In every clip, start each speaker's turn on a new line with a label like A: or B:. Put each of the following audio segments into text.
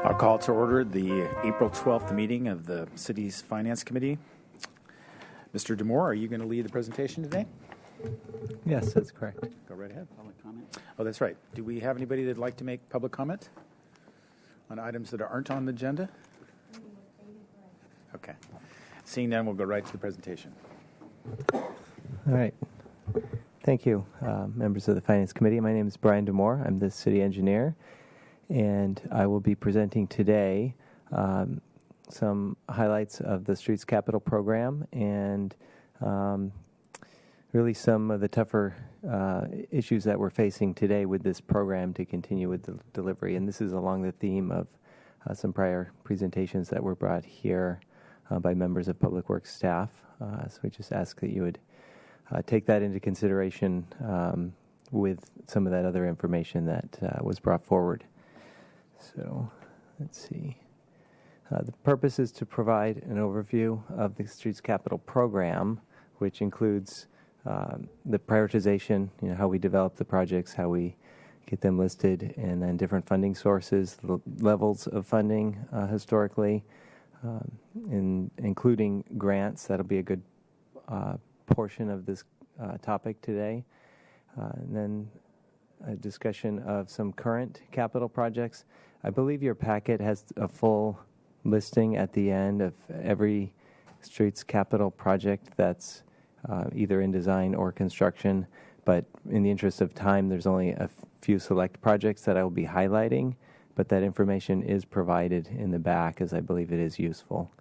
A: I'll call to order the April 12th meeting of the city's Finance Committee. Mr. Demore, are you going to lead the presentation today?
B: Yes, that's correct.
A: Go right ahead. Public comment. Oh, that's right. Do we have anybody that'd like to make public comment on items that aren't on the agenda? Okay. Seeing none, we'll go right to the presentation.
B: All right. Thank you, members of the Finance Committee. My name is Brian Demore. I'm the city engineer, and I will be presenting today some highlights of the Streets Capital program and really some of the tougher issues that we're facing today with this program to continue with the delivery. And this is along the theme of some prior presentations that were brought here by members of Public Works staff. So we just ask that you would take that into consideration with some of that other information that was brought forward. So let's see. The purpose is to provide an overview of the Streets Capital program, which includes the prioritization, how we develop the projects, how we get them listed, and then different funding sources, the levels of funding historically, including grants. That'll be a good portion of this topic today. And then a discussion of some current capital projects. I believe your packet has a full listing at the end of every Streets Capital project that's either in design or construction, but in the interest of time, there's only a few select projects that I will be highlighting, but that information is provided in the back, as I believe it is useful.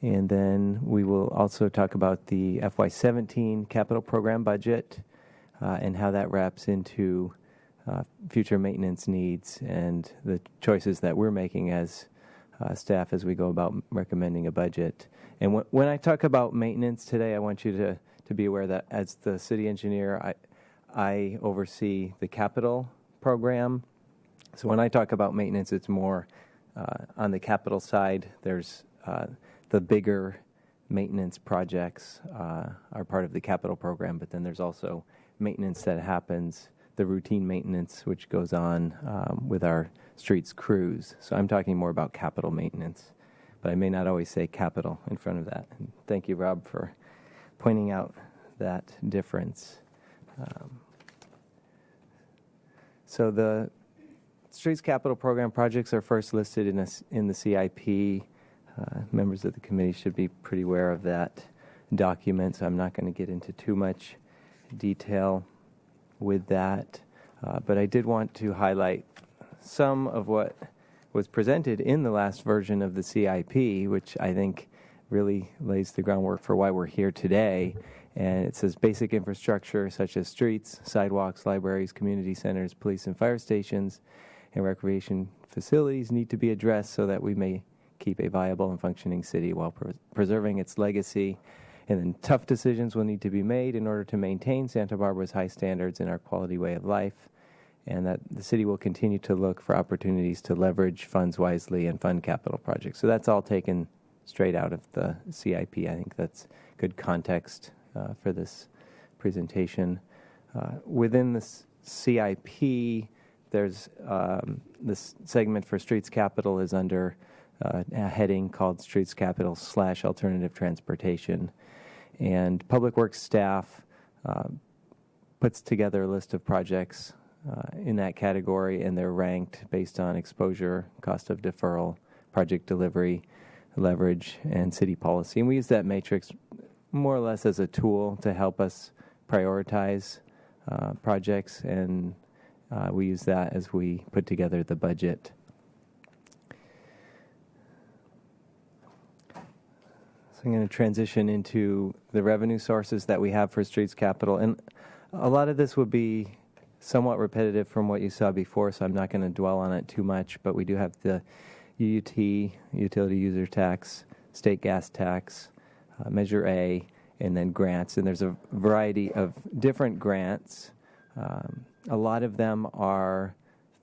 B: And then we will also talk about the FY17 capital program budget and how that wraps into future maintenance needs and the choices that we're making as staff as we go about recommending a budget. And when I talk about maintenance today, I want you to be aware that as the city engineer, I oversee the capital program. So when I talk about maintenance, it's more on the capital side. There's the bigger maintenance projects are part of the capital program, but then there's also maintenance that happens, the routine maintenance, which goes on with our streets crews. So I'm talking more about capital maintenance, but I may not always say capital in front of that. And thank you, Rob, for pointing out that difference. So the Streets Capital Program projects are first listed in the CIP. Members of the committee should be pretty aware of that document, so I'm not going to get into too much detail with that. But I did want to highlight some of what was presented in the last version of the CIP, which I think really lays the groundwork for why we're here today. And it says basic infrastructure such as streets, sidewalks, libraries, community centers, police and fire stations, and recreation facilities need to be addressed so that we may keep a viable and functioning city while preserving its legacy. And then tough decisions will need to be made in order to maintain Santa Barbara's high standards and our quality way of life, and that the city will continue to look for opportunities to leverage funds wisely and fund capital projects. So that's all taken straight out of the CIP. I think that's good context for this presentation. Within the CIP, there's this segment for Streets Capital is under a heading called Streets Capital / Alternative Transportation. And Public Works staff puts together a list of projects in that category, and they're ranked based on exposure, cost of deferral, project delivery, leverage, and city policy. And we use that matrix more or less as a tool to help us prioritize projects, and we use that as we put together the budget. I'm going to transition into the revenue sources that we have for Streets Capital. And a lot of this would be somewhat repetitive from what you saw before, so I'm not going to dwell on it too much. But we do have the UUT, Utility User Tax, State Gas Tax, Measure A, and then grants. And there's a variety of different grants. A lot of them are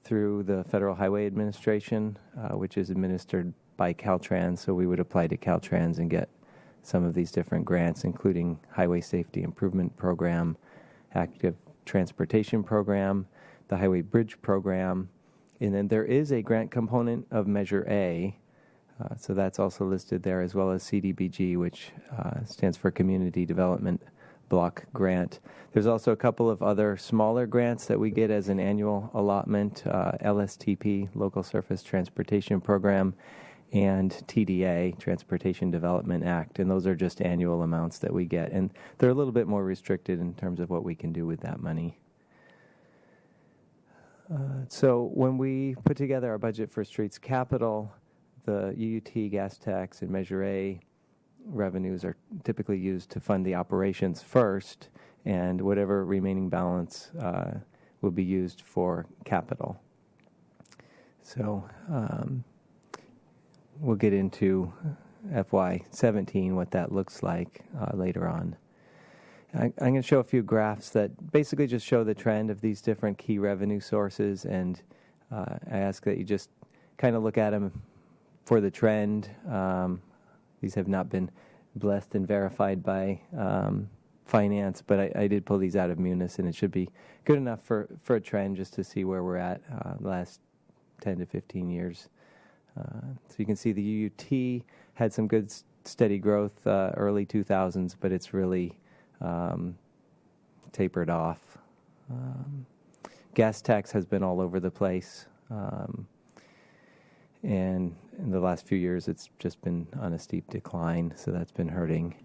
B: through the Federal Highway Administration, which is administered by Caltrans. So we would apply to Caltrans and get some of these different grants, including Highway Safety Improvement Program, Active Transportation Program, the Highway Bridge Program, And then there is a grant component of Measure A, so that's also listed there, as well as CDBG, which stands for Community Development Block Grant. There's also a couple of other smaller grants that we get as an annual allotment, LSTP, Local Surface Transportation Program, and TDA, Transportation Development Act, and those are just annual amounts that we get, and they're a little bit more restricted in terms of what we can do with that money. So when we put together our budget for streets capital, the UUT gas tax and Measure A revenues are typically used to fund the operations first, and whatever remaining balance will be used for capital. So we'll get into FY17, what that looks like later on. I'm going to show a few graphs that basically just show the trend of these different key revenue sources, and I ask that you just kind of look at them for the trend. These have not been blessed and verified by finance, but I did pull these out of Munis, and it should be good enough for a trend just to see where we're at the last 10 to 15 years. So you can see the UUT had some good steady growth early 2000s, but it's really tapered off. Gas tax has been all over the place. And in the last few years, it's just been on a steep decline, so that's been hurting.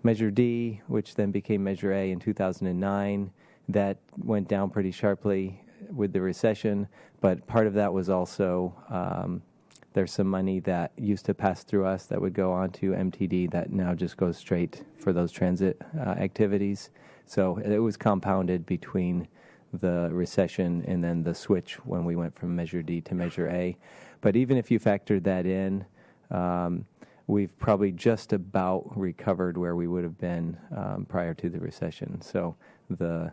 B: Measure D, which then became Measure A in 2009, that went down pretty sharply with the recession, but part of that was also there's some money that used to pass through us that would go on to MTD that now just goes straight for those transit activities. So it was compounded between the recession and then the switch when we went from Measure D to Measure A. But even if you factored that in, we've probably just about recovered where we would have been prior to the recession. So the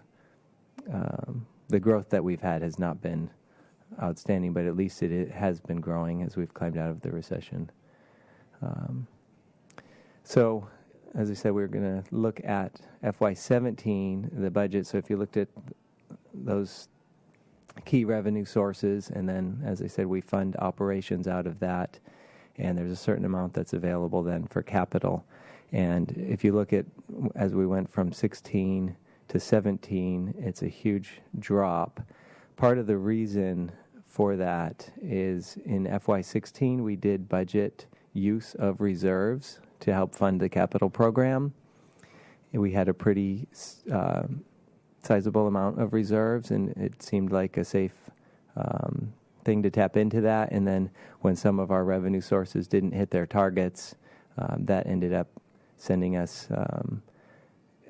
B: growth that we've had has not been outstanding, but at least it has been growing as we've climbed out of the recession. So, as I said, we're going to look at FY17, the budget. So if you looked at those key revenue sources, and then, as I said, we fund operations out of that, and there's a certain amount that's available then for capital. And if you look at, as we went from 16 to 17, it's a huge drop. Part of the reason for that is in FY16, we did budget use of reserves to help fund the capital program. And we had a pretty sizable amount of reserves, and it seemed like a safe thing to tap into that. And then when some of our revenue sources didn't hit their targets, that ended up sending us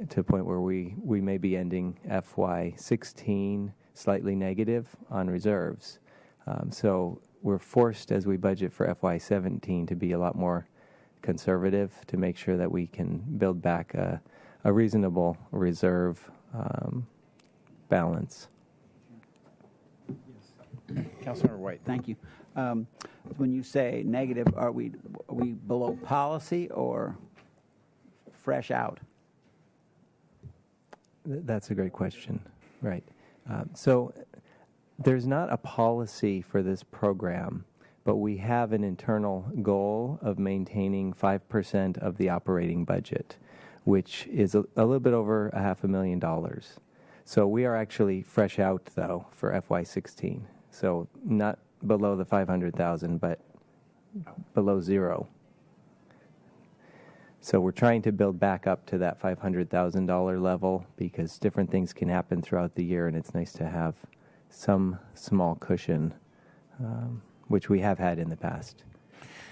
B: to a point where we may be ending FY16 slightly negative on reserves. So we're forced, as we budget for FY17, to be a lot more conservative to make sure that we can build back a reasonable reserve balance.
A: Councilmember White.
C: Thank you. When you say negative, are we below policy or fresh out?
B: That's a great question. Right. So there's not a policy for this program, but we have an internal goal of maintaining 5% of the operating budget, which is a little bit over $500,000. So we are actually fresh out, though, for FY16. So not below the 500,000, but below zero. So we're trying to build back up to that $500,000 level because different things can happen throughout the year, and it's nice to have some small cushion, which we have had in the past.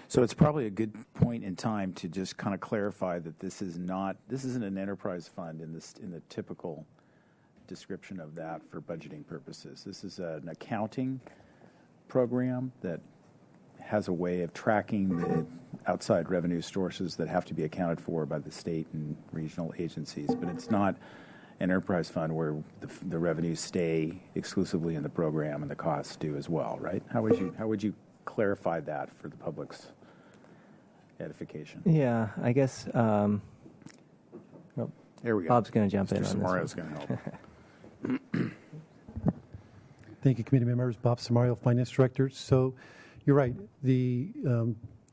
A: So it's probably a good point in time to just kind of clarify that this isn't an enterprise fund in the typical description of that for budgeting purposes. This is an accounting program that has a way of tracking the outside revenue sources that have to be accounted for by the state and regional agencies, but it's not an enterprise fund where the revenues stay exclusively in the program and the costs do as well, right? How would you clarify that for the public's edification?
B: Yeah, I guess.
A: There we go.
B: Bob's going to jump in
A: Mr.
B: on this.
A: Samara's going to help.
D: Thank you, committee members. Bob Samario, Finance Director. So you're right. The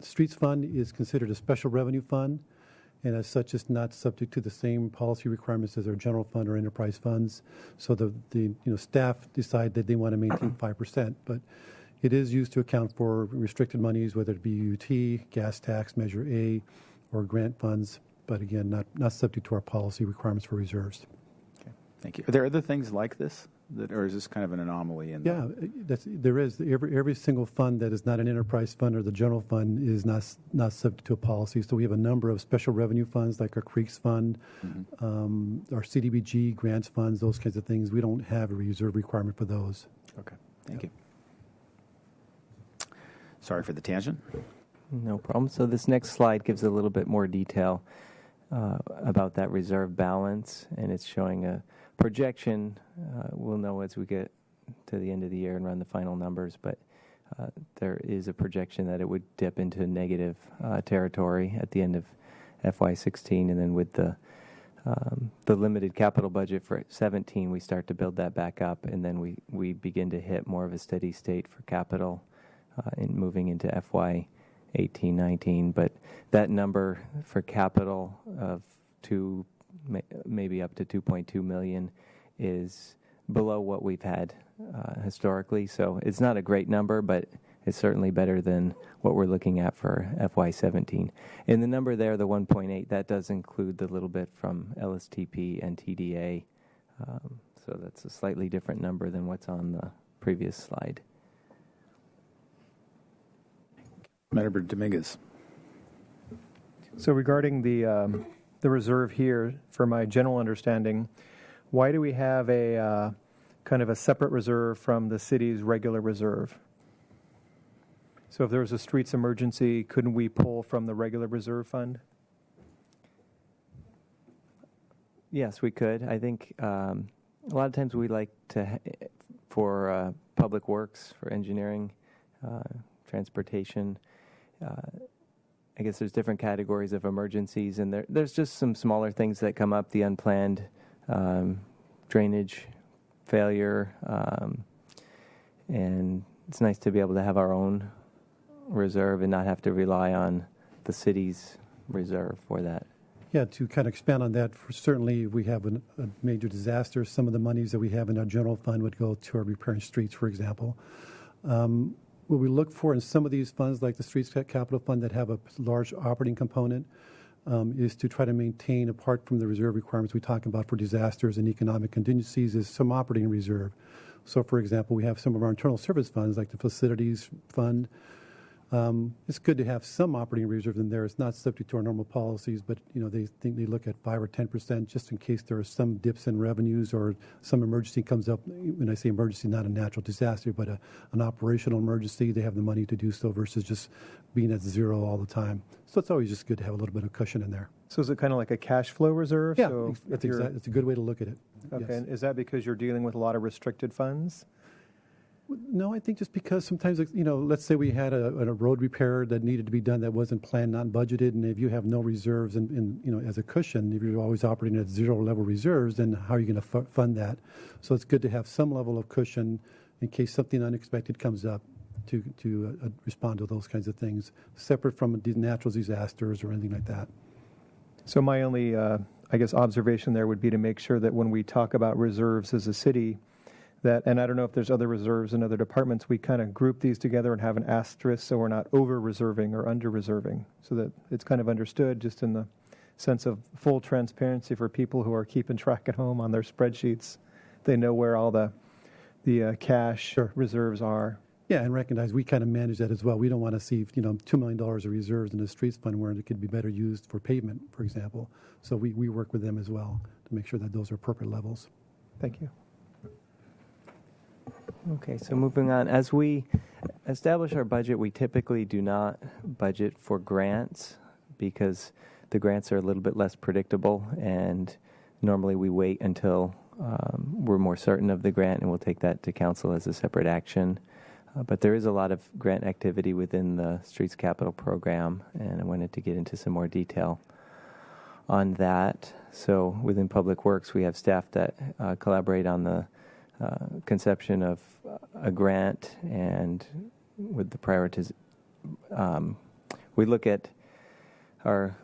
D: Streets Fund is considered a special revenue fund, and as such, it's not subject to the same policy requirements as our general fund or enterprise funds. So the staff decide that they want to maintain 5%, but it is used to account for restricted monies, whether it be UT, gas tax, Measure A, or grant funds. But again, not subject to our policy requirements for reserves.
A: Okay, thank you. Are there other things like this, or is this kind of an anomaly?
D: Yeah, there is. Every single fund that is not an enterprise fund or the general fund is not subject to a policy. So we have a number of special revenue funds like our Creeks Fund, our CDBG grants funds, those kinds of things. We don't have a reserve requirement for those.
A: Okay, thank you. Sorry for the tangent.
B: No problem. So this next slide gives a little bit more detail about that reserve balance, and it's showing a projection. We'll know as we get to the end of the year and run the final numbers, but there is a projection that it would dip into negative territory at the end of FY16, and then with the limited capital budget for 17, we start to build that back up, and then we begin to hit more of a steady state for capital in moving into FY18, 19. But that number for capital of maybe up to 2.2 million is below what we've had historically. So it's not a great number, but it's certainly better than what we're looking at for FY17. And the number there, the 1.8, that does include the little bit from LSTP and TDA. So that's a slightly different number than what's on the previous slide.
A: Member Dominguez.
E: So regarding the reserve here, for my general understanding, why do we have a kind of a separate reserve from the city's regular reserve? So if there was a streets emergency, couldn't we pull from the regular reserve fund?
B: Yes, we could. I think a lot of times we like to, for public works, for engineering, transportation, I guess there's different categories of emergencies, and there's just some smaller things that come up, the unplanned drainage failure, and it's nice to be able to have our own reserve and not have to rely on the city's reserve for that.
D: Yeah, to kind of expand on that, certainly if we have a major disaster, some of the monies that we have in our general fund would go to our repairing streets, for example. What we look for in some of these funds, like the Streets Capital Fund that have a large operating component, is to try to maintain, apart from the reserve requirements we talk about for disasters and economic contingencies, is some operating reserve. So, for example, we have some of our internal service funds, like the Facilities Fund. It's good to have some operating reserve in there. It's not subject to our normal policies, but they think they look at 5 or 10% just in case there are some dips in revenues or some emergency comes up. When I say emergency, not a natural disaster, but an operational emergency, they have the money to do so versus just being at zero all the time. So it's always just good to have a little bit of cushion in there.
E: So is it kind of like a cash flow reserve?
D: Yeah,
E: so
D: it's a good way to look at it.
E: Okay,
D: Yes.
E: and is that because you're dealing with a lot of restricted funds?
D: No, I think just because sometimes, let's say we had a road repair that needed to be done that wasn't planned, not budgeted, and if you have no reserves and as a cushion, if you're always operating at zero level reserves, then how are you going to fund that? So it's good to have some level of cushion in case something unexpected comes up to respond to those kinds of things, separate from natural disasters or anything like that.
E: So my only, observation there would be to make sure that when we talk about reserves as a city, and I don't know if there's other reserves in other departments, we kind of group these together and have an asterisk so we're not over-reserving or under-reserving, so that it's kind of understood just in the sense of full transparency for people who are keeping track at home on their spreadsheets. They know where all the cash reserves are.
D: Yeah, and recognize we kind of manage that as well. We don't want to see $2 million of reserves in the streets fund where it could be better used for pavement, for example. So we work with them as well to make sure that those are appropriate levels.
E: Thank you.
B: Okay, so moving on. As we establish our budget, we typically do not budget for grants because the grants are a little bit less predictable, and normally we wait until we're more certain of the grant, and we'll take that to council as a separate action. But there is a lot of grant activity within the Streets Capital Program, and I wanted to get into some more detail on that. So within Public Works, we have staff that collaborate on the conception of a grant and with the we look at our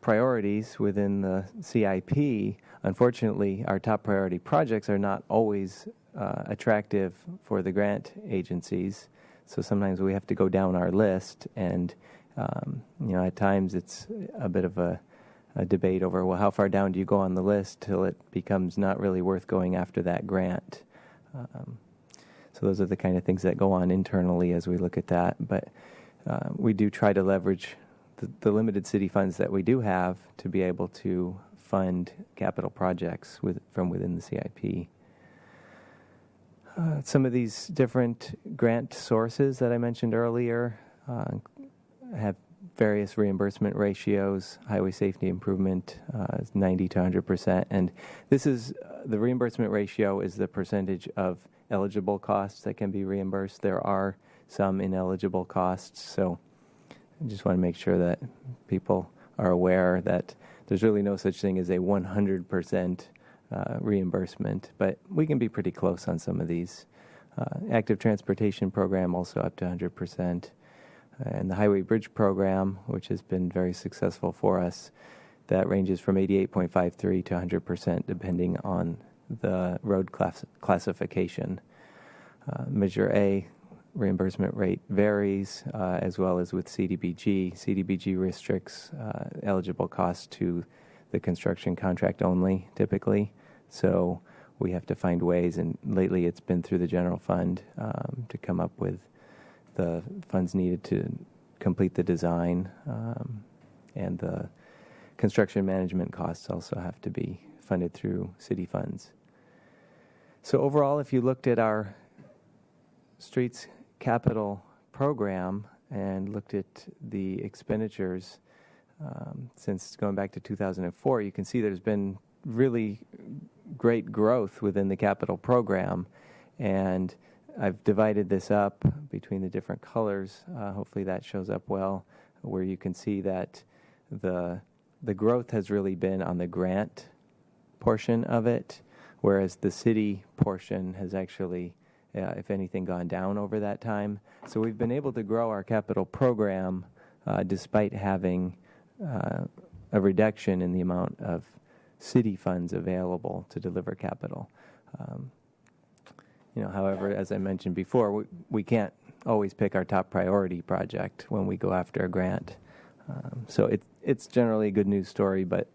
B: priorities within the CIP. Unfortunately, our top priority projects are not always attractive for the grant agencies. So sometimes we have to go down our list, and at times it's a bit of a debate over, well, how far down do you go on the list till it becomes not really worth going after that grant. So those are the kind of things that go on internally as we look at that. But we do try to leverage the limited city funds that we do have to be able to fund capital projects from within the CIP. Some of these different grant sources that I mentioned earlier have various reimbursement ratios. Highway safety improvement is 90 to 100%, and this is the reimbursement ratio is the percentage of eligible costs that can be reimbursed. There are some ineligible costs, so I just want to make sure that people are aware that there's really no such thing as a 100% reimbursement, but we can be pretty close on some of these. Active transportation program also up to 100%. And the highway bridge program, which has been very successful for us, that ranges from 88.53 to 100% depending on the road classification. Measure A reimbursement rate varies, as well as with CDBG. CDBG restricts eligible costs to the construction contract only, typically. So we have to find ways, and lately it's been through the general fund to come up with the funds needed to complete the design, and the construction management costs also have to be funded through city funds. So overall, if you looked at our streets capital program and looked at the expenditures since going back to 2004, you can see there's been really great growth within the capital program, and I've divided this up between the different colors. Hopefully that shows up well, where you can see that the growth has really been on the grant portion of it, whereas the city portion has actually, if anything, gone down over that time. So we've been able to grow our capital program despite having a reduction in the amount of city funds available to deliver capital. However, as I mentioned before, we can't always pick our top priority project when we go after a grant. So it's generally a good news story, but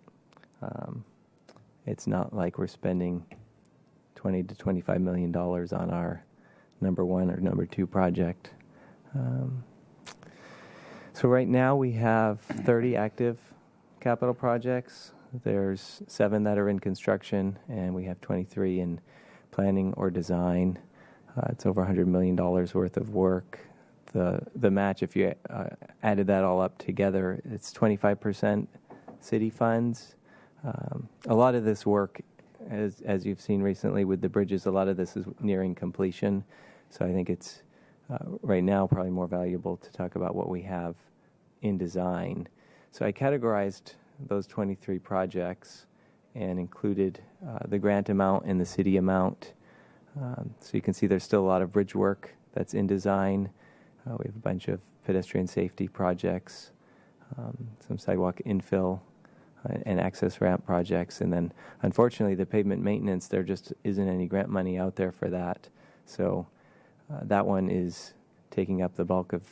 B: it's not like we're spending $20 to $25 million on our number one or number two project. So right now we have 30 active capital projects. There's 7 that are in construction, and we have 23 in planning or design. It's over $100 million worth of work. The match, if you added that all up together, it's 25% city funds. A lot of this work, as you've seen recently with the bridges, a lot of this is nearing completion. So I think it's right now probably more valuable to talk about what we have in design. So I categorized those 23 projects and included the grant amount and the city amount. So you can see there's still a lot of bridge work that's in design. We have a bunch of pedestrian safety projects, some sidewalk infill and access ramp projects. And then, unfortunately, the pavement maintenance, there just isn't any grant money out there for that. So that one is taking up the bulk of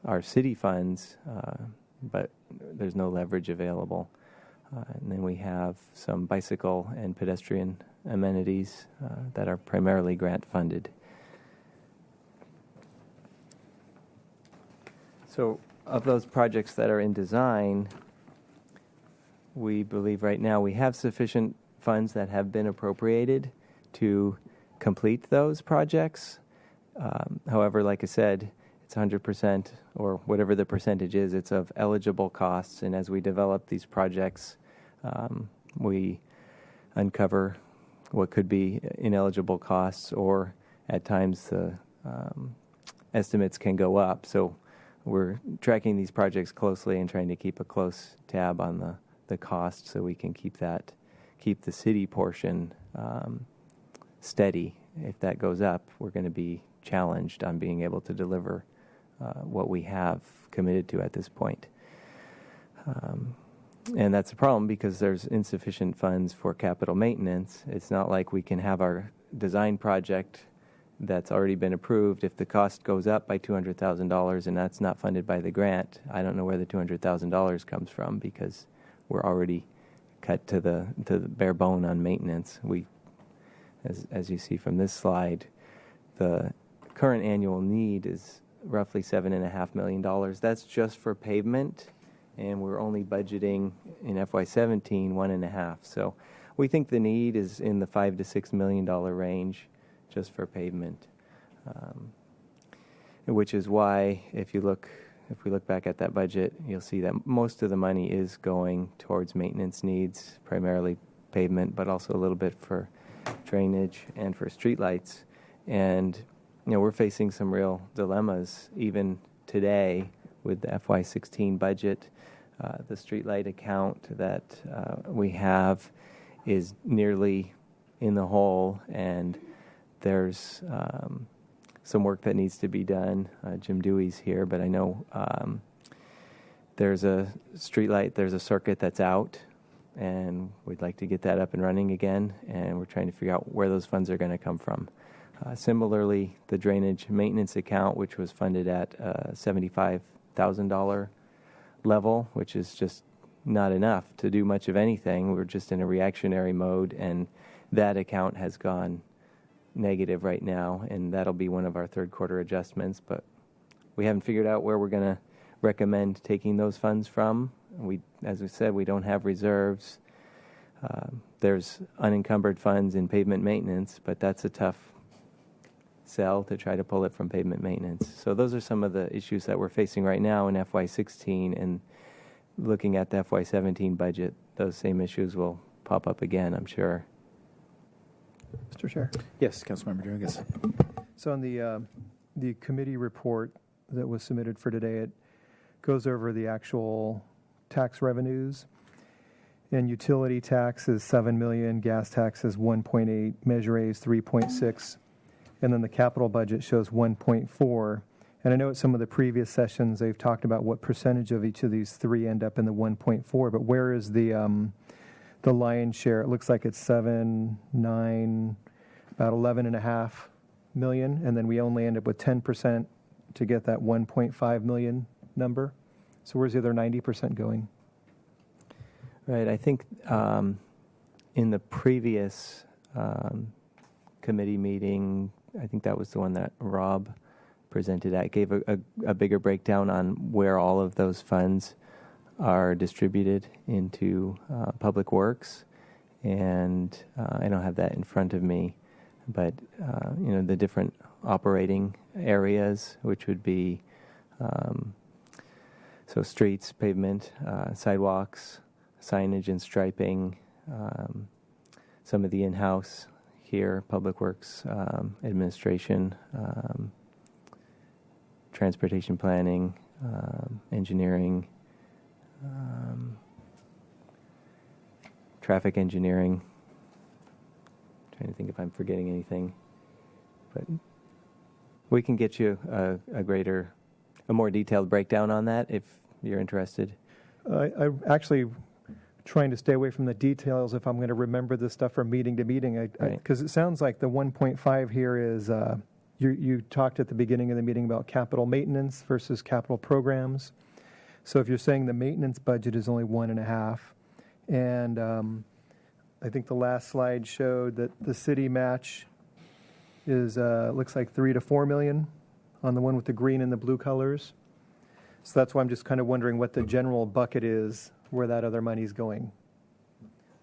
B: our city funds, but there's no leverage available. And then we have some bicycle and pedestrian amenities that are primarily grant funded. So of those projects that are in design, we believe right now we have sufficient funds that have been appropriated to complete those projects. However, like I said, it's 100% or whatever the percentage is, it's of eligible costs. And as we develop these projects, we uncover what could be ineligible costs, or at times the estimates can go up. So we're tracking these projects closely and trying to keep a close tab on the cost so we can keep the city portion steady if that goes up, we're going to be challenged on being able to deliver what we have committed to at this point. And that's a problem because there's insufficient funds for capital maintenance. It's not like we can have our design project that's already been approved. If the cost goes up by $200,000 and that's not funded by the grant, I don't know where the $200,000 comes from because we're already cut to the bare bone on maintenance. We, as you see from this slide, the current annual need is roughly $7.5 million. That's just for pavement, and we're only budgeting in FY17 1.5. So we think the need is in the $5 to $6 million range just for pavement, which is why if we look back at that budget, you'll see that most of the money is going towards maintenance needs, primarily pavement, but also a little bit for drainage and for streetlights. And we're facing some real dilemmas even today with the FY16 budget. The streetlight account that we have is nearly in the hole, and there's some work that needs to be done. Jim Dewey's here, but I know there's a streetlight, there's a circuit that's out, and we'd like to get that up and running again, and we're trying to figure out where those funds are going to come from. Similarly, the drainage maintenance account, which was funded at $75,000 level, which is just not enough to do much of anything. We're just in a reactionary mode, and that account has gone negative right now, and that'll be one of our third quarter adjustments, but we haven't figured out where we're going to recommend taking those funds from. As we said, we don't have reserves. There's unencumbered funds in pavement maintenance, but that's a tough sell to try to pull it from pavement maintenance. So those are some of the issues that we're facing right now in FY16, and looking at the FY17 budget, those same issues will pop up again, I'm sure.
E: Mr. Chair.
A: Yes, Councilmember Dominguez.
E: So on the committee report that was submitted for today, it goes over the actual tax revenues. And utility tax is $7 million, gas tax is 1.8, Measure A is 3.6, and then the capital budget shows 1.4. And I know at some of the previous sessions they've talked about what percentage of each of these three end up in the 1.4, but where is the lion's share? It looks like it's 7, 9, about 11.5 million, and then we only end up with 10% to get that 1.5 million number. So where's the other 90% going?
B: Right, I think in the previous committee meeting, I think that was the one that Rob presented at, gave a bigger breakdown on where all of those funds are distributed into public works, and I don't have that in front of me, but the different operating areas, which would be so streets, pavement, sidewalks, signage and striping, some of the in-house here, public works, administration, transportation planning, engineering, traffic engineering. Trying to think if I'm forgetting anything, but we can get you a more detailed breakdown on that if you're interested.
E: I'm actually trying to stay away from the details if I'm going to remember this stuff from meeting to meeting, because it sounds like the 1.5 here is you talked at the beginning of the meeting about capital maintenance versus capital programs. So if you're saying the maintenance budget is only 1.5, and I think the last slide showed that the city match is looks like 3 to 4 million on the one with the green and the blue colors. So that's why I'm just kind of wondering what the general bucket is where that other money's going.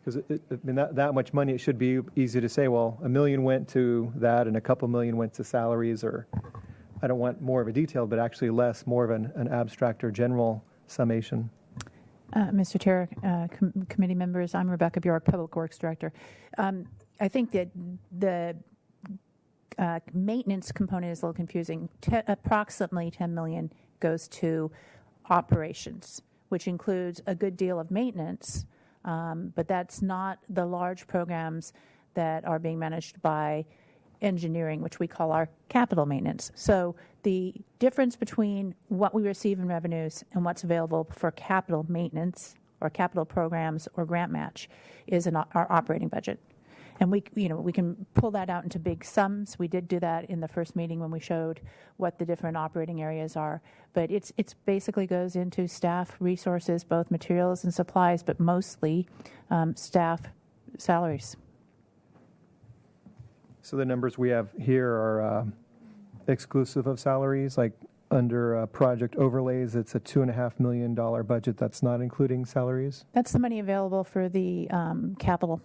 E: Because that much money, it should be easy to say, well, $1 million went to that and a couple million went to salaries, or I don't want more of a detail, but actually less, more of an abstract or general summation.
F: Mr. Chair, committee members, I'm Rebecca Bjork, Public Works Director. I think that the maintenance component is a little confusing. Approximately $10 million goes to operations, which includes a good deal of maintenance, but that's not the large programs that are being managed by engineering, which we call our capital maintenance. So the difference between what we receive in revenues and what's available for capital maintenance or capital programs or grant match is in our operating budget. And we can pull that out into big sums. We did do that in the first meeting when we showed what the different operating areas are. But it's basically goes into staff resources, both materials and supplies, but mostly staff salaries.
E: So the numbers we have here are exclusive of salaries, like under project overlays, it's a $2.5 million budget. That's not including salaries?
F: That's the money available for the capital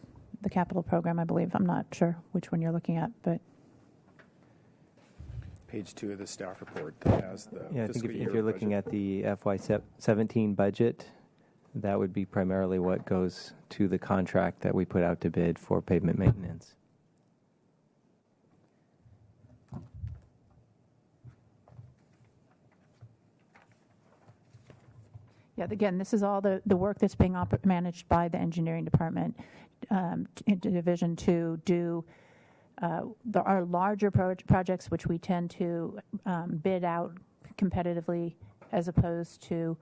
F: program, I believe. I'm not sure which one you're looking at, but
A: Page 2 of the staff report that has the
B: Yeah, I think
A: fiscal
B: if
A: year
B: you're looking
A: budget.
B: at the FY17 budget, that would be primarily what goes to the contract that we put out to bid for pavement maintenance.
F: yeah, again, this is all the work that's being managed by the engineering department in Division 2 do our larger projects, which we tend to bid out competitively as opposed to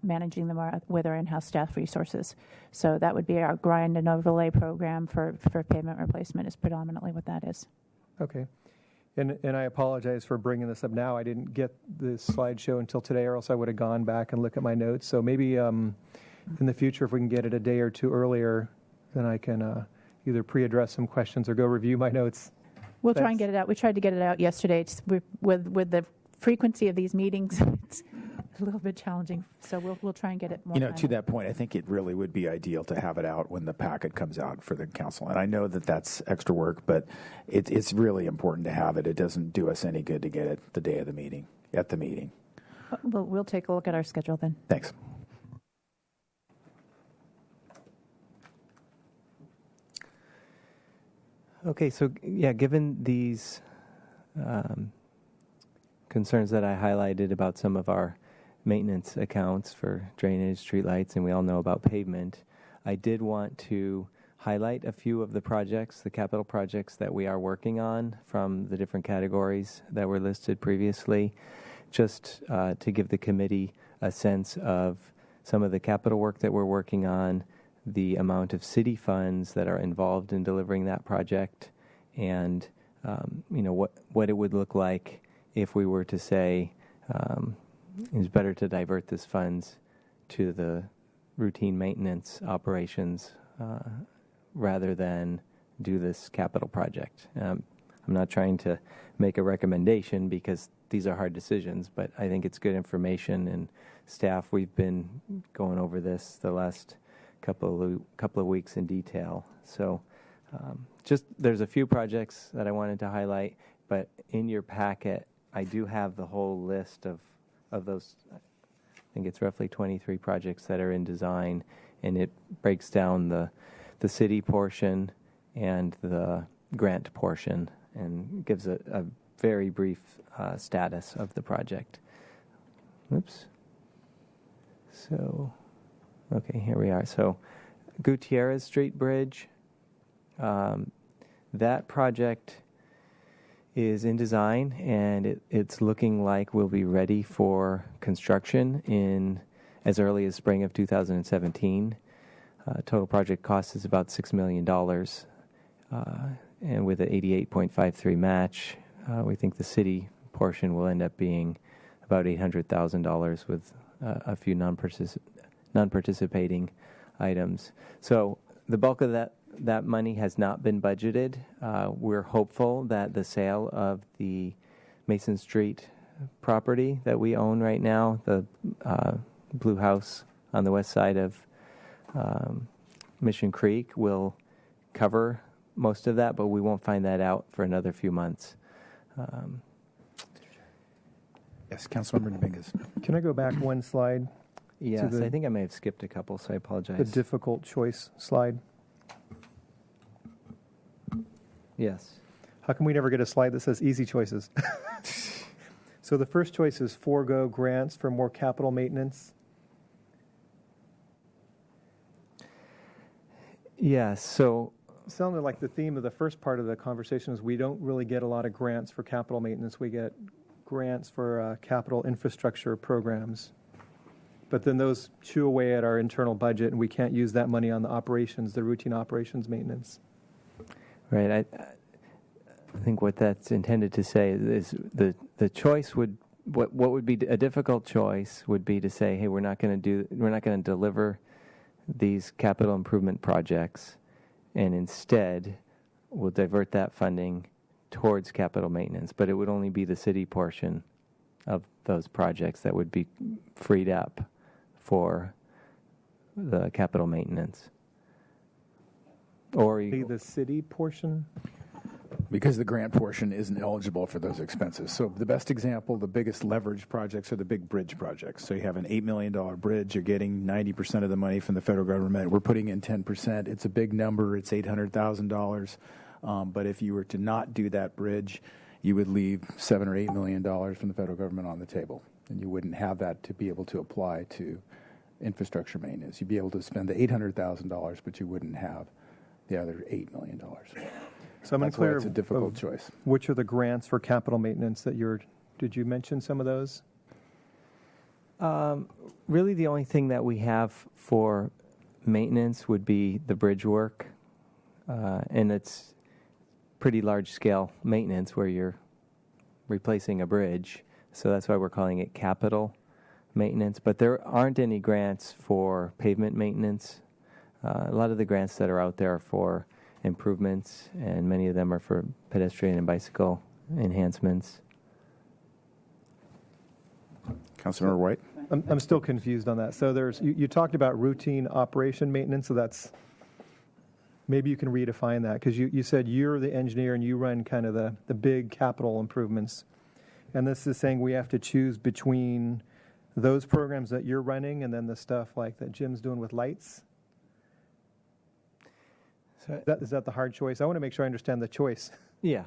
F: managing them with our in-house staff resources. So that would be our grind and overlay program for pavement replacement is predominantly what that is.
E: Okay. And I apologize for bringing this up now. I didn't get this slideshow until today, or else I would have gone back and looked at my notes. So maybe in the future, if we can get it a day or two earlier, then I can either pre-address some questions or go review my notes.
F: We'll try and
E: Thanks.
F: get it out. We tried to get it out yesterday. With the frequency of these meetings, it's a little bit challenging. So we'll try and get it more.
A: To
F: timely.
A: that point, I think it really would be ideal to have it out when the packet comes out for the council. And I know that that's extra work, but it's really important to have it. It doesn't do us any good to get it the day of the meeting, at the meeting.
F: We'll take a look at our schedule then.
A: Thanks.
B: Okay, so yeah, given these concerns that I highlighted about some of our maintenance accounts for drainage, streetlights, and we all know about pavement, I did want to highlight a few of the projects, the capital projects that we are working on from the different categories that were listed previously, just to give the committee a sense of some of the capital work that we're working on, the amount of city funds that are involved in delivering that project, and what it would look like if we were to say it's better to divert this funds to the routine maintenance operations rather than do this capital project. I'm not trying to make a recommendation because these are hard decisions, but I think it's good information, and staff, we've been going over this the last couple of weeks in detail. So just there's a few projects that I wanted to highlight, but in your packet, I do have the whole list of those. I think it's roughly 23 projects that are in design, and it breaks down the city portion and the grant portion and gives a very brief status of the project. Oops. So, okay, here we are. So, Gutierrez Street Bridge, that project is in design, and it's looking like we'll be ready for construction in as early as spring of 2017. Total project cost is about $6 million, and with an 88.53 match, we think the city portion will end up being about $800,000 with a few non-participating items. So the bulk of that money has not been budgeted. We're hopeful that the sale of the Mason Street property that we own right now, the blue house on the west side of Mission Creek, will cover most of that, but we won't find that out for another few months.
A: Yes, Councilmember Dominguez.
E: Can I go back one slide?
B: Yes,
E: the-
B: I think I may have skipped a couple, so I apologize.
E: The difficult choice slide.
B: Yes.
E: How come we never get a slide that says easy choices? So the first choice is forego grants for more capital maintenance.
B: Yeah, so
E: sounded like the theme of the first part of the conversation is we don't really get a lot of grants for capital maintenance. We get grants for capital infrastructure programs. But then those chew away at our internal budget, and we can't use that money on the operations, the routine operations maintenance.
B: Right. I think what that's intended to say is the choice would what would be a difficult choice would be to say, hey, we're not going to deliver these capital improvement projects, and instead we'll divert that funding towards capital maintenance. But it would only be the city portion of those projects that would be freed up for the capital maintenance. Or
E: The city portion?
A: Because the grant portion isn't eligible for those expenses. So the best example, the biggest leverage projects are the big bridge projects. So you have an $8 million bridge, you're getting 90% of the money from the federal government. We're putting in 10%. It's a big number. It's $800,000. But if you were to not do that bridge, you would leave $7 or $8 million from the federal government on the table. And you wouldn't have that to be able to apply to infrastructure maintenance. You'd be able to spend the $800,000, but you wouldn't have the other $8 million.
E: So I'm
A: That's why
E: unclear
A: it's a difficult
E: of
A: choice.
E: which are the grants for capital maintenance that did you mention some of those?
B: really the only thing that we have for maintenance would be the bridge work. And it's pretty large scale maintenance where you're replacing a bridge. So that's why we're calling it capital maintenance. But there aren't any grants for pavement maintenance. A lot of the grants that are out there are for improvements, and many of them are for pedestrian and bicycle enhancements.
A: Councilmember White?
E: I'm still confused on that. So you talked about routine operation maintenance, so that's, maybe you can redefine that, because you said you're the engineer and you run kind of the big capital improvements. And this is saying we have to choose between those programs that you're running and then the stuff like that Jim's doing with lights?
B: So,
E: Is that the hard choice? I want to make sure I understand the choice.
B: yeah.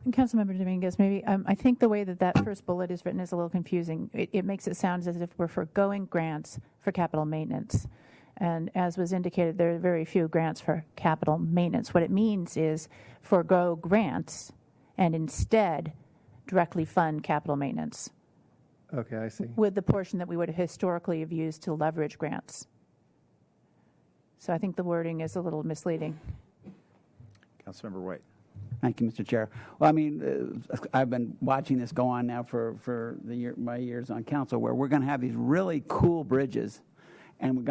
F: And Councilmember Dominguez, maybe I think the way that first bullet is written is a little confusing. It makes it sound as if we're foregoing grants for capital maintenance. And as was indicated, there are very few grants for capital maintenance. What it means is forego grants and instead directly fund capital maintenance
E: Okay, I see.
F: with the portion that we would historically have used to leverage grants. So I think the wording is a little misleading.
A: Councilmember White?
C: Thank you, Mr. Chair. Well, I mean, I've been watching this go on now for my years on council, where we're going to have these really cool bridges, and we're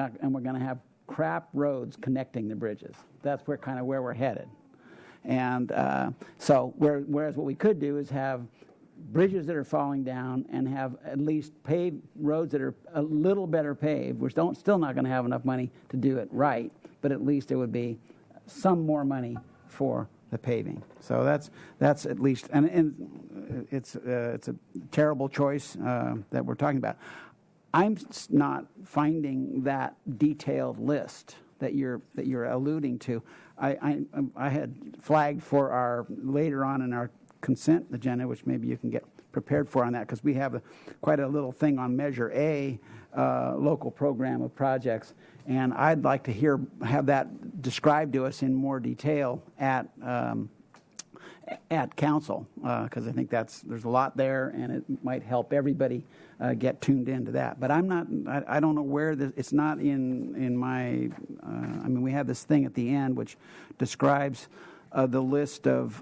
C: going to have crap roads connecting the bridges. That's where we're headed. And so whereas what we could do is have bridges that are falling down and have at least paved roads that are a little better paved. We're still not going to have enough money to do it right, but at least it would be some more money for the paving. So that's at least, and it's a terrible choice that we're talking about. I'm not finding that detailed list that you're alluding to. I had flagged for our later on in our consent agenda, which maybe you can get prepared for on that, because we have quite a little thing on Measure A, local program of projects, and I'd like to have that described to us in more detail at council, because I think there's a lot there, and it might help everybody get tuned into that. But I don't know where it's not in my. I mean, we have this thing at the end which describes the list of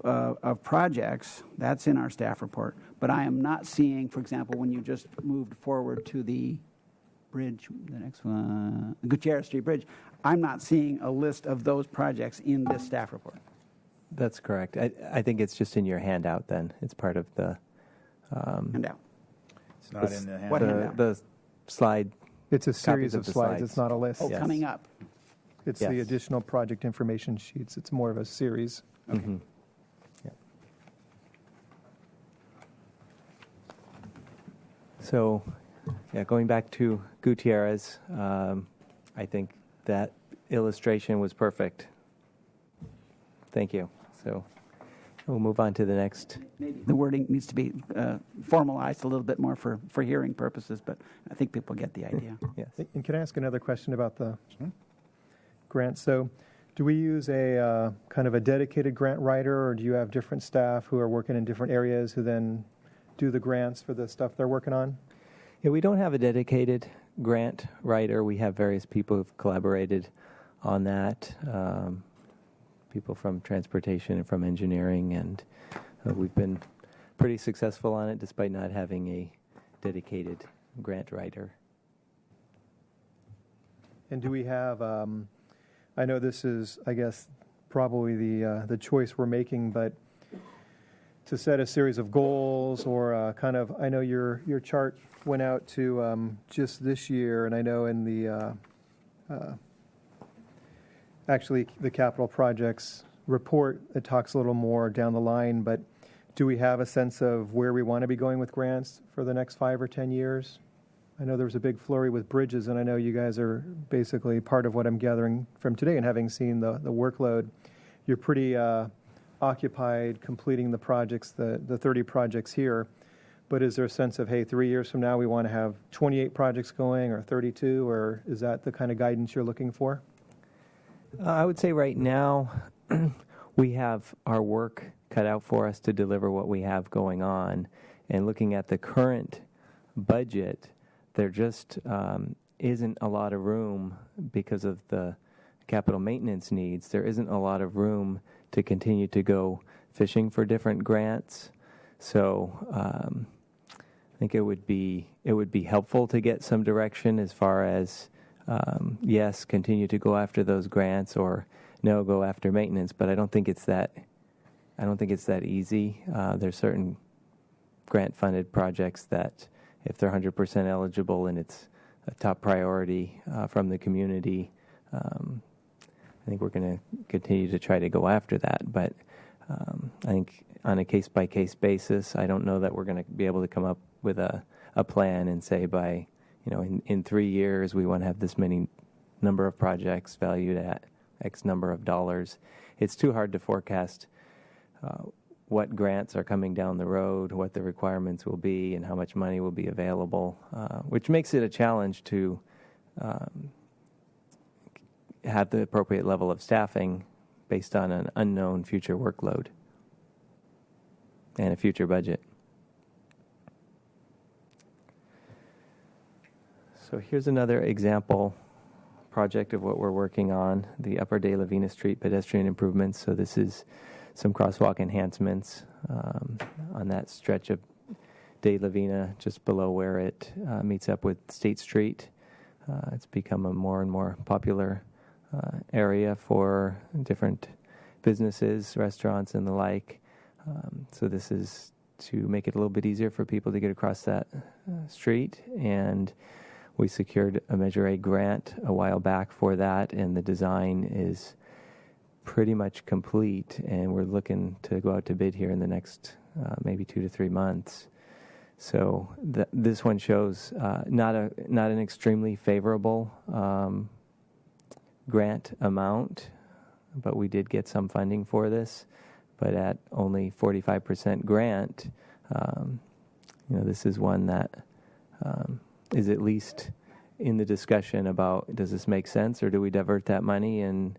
C: projects. That's in our staff report. But I am not seeing, for example, when you just moved forward to the bridge, the next one, Gutierrez Street Bridge, I'm not seeing a list of those projects in this staff report.
B: That's correct. I think it's just in your handout then. It's part of the
C: Handout.
A: It's not in the
C: What
A: handout.
C: handout?
B: the slide.
E: It's a series
B: of
E: of
B: the
E: slides.
B: slides.
E: It's not a list.
C: Oh,
B: Yes.
C: coming up.
E: It's
B: Yes.
E: the additional project information sheets. It's more of a series.
B: Mhm. Yeah. So, yeah, going back to Gutierrez, I think that illustration was perfect. Thank you. So we'll move on to the next.
C: Maybe the wording needs to be formalized a little bit more for hearing purposes, but I think people get the idea.
B: Yes.
E: And can I ask another question about the grants. So do we use a kind of a dedicated grant writer, or do you have different staff who are working in different areas who then do the grants for the stuff they're working on?
B: Yeah, we don't have a dedicated grant writer. We have various people who've collaborated on that, people from transportation and from engineering, and we've been pretty successful on it despite not having a dedicated grant writer.
E: And do we have, I know this is, I guess, probably the choice we're making, but to set a series of goals or kind of, I know your chart went out to just this year, and I know in the, actually the capital projects report, it talks a little more down the line, but do we have a sense of where we want to be going with grants for the next 5 or 10 years? I know there was a big flurry with bridges, and I know you guys are basically part of what I'm gathering from today, and having seen the workload, you're pretty occupied completing the projects, the 30 projects here. But is there a sense of, hey, 3 years from now we want to have 28 projects going, or 32, or is that the kind of guidance you're looking for?
B: I would say right now we have our work cut out for us to deliver what we have going on. And looking at the current budget, there just isn't a lot of room because of the capital maintenance needs. There isn't a lot of room to continue to go fishing for different grants. So I think it would be helpful to get some direction as far as yes, continue to go after those grants, or no, go after maintenance. But I don't think it's that easy. There's certain grant-funded projects that, if they're 100% eligible and it's a top priority from the community, I think we're going to continue to try to go after that. But I think on a case-by-case basis, I don't know that we're going to be able to come up with a plan and say by, in 3 years we want to have this many number of projects valued at X number of dollars. It's too hard to forecast what grants are coming down the road, what the requirements will be, and how much money will be available, which makes it a challenge to have the appropriate level of staffing based on an unknown future workload and a future budget. So here's another example project of what we're working on, the Upper De La Vina Street pedestrian improvements. So this is some crosswalk enhancements on that stretch of De La Vina, just below where it meets up with State Street. It's become a more and more popular area for different businesses, restaurants, and the like. So this is to make it a little bit easier for people to get across that street. And we secured a Measure A grant a while back for that, and the design is pretty much complete, and we're looking to go out to bid here in the next maybe 2 to 3 months. So this one shows not an extremely favorable grant amount, but we did get some funding for this. But at only 45% grant, this is one that is at least in the discussion about, does this make sense, or do we divert that money and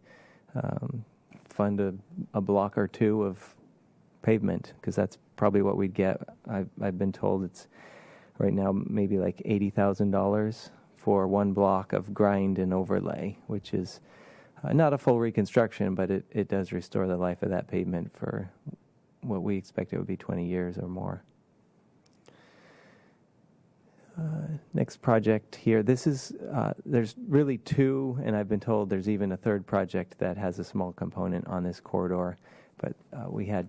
B: fund a block or two of pavement, because that's probably what we'd get. I've been told it's right now maybe like $80,000 for one block of grind and overlay, which is not a full reconstruction, but it does restore the life of that pavement for what we expect it would be 20 years or more. Next project here. This is, there's really two, and I've been told there's even a third project that has a small component on this corridor, but we had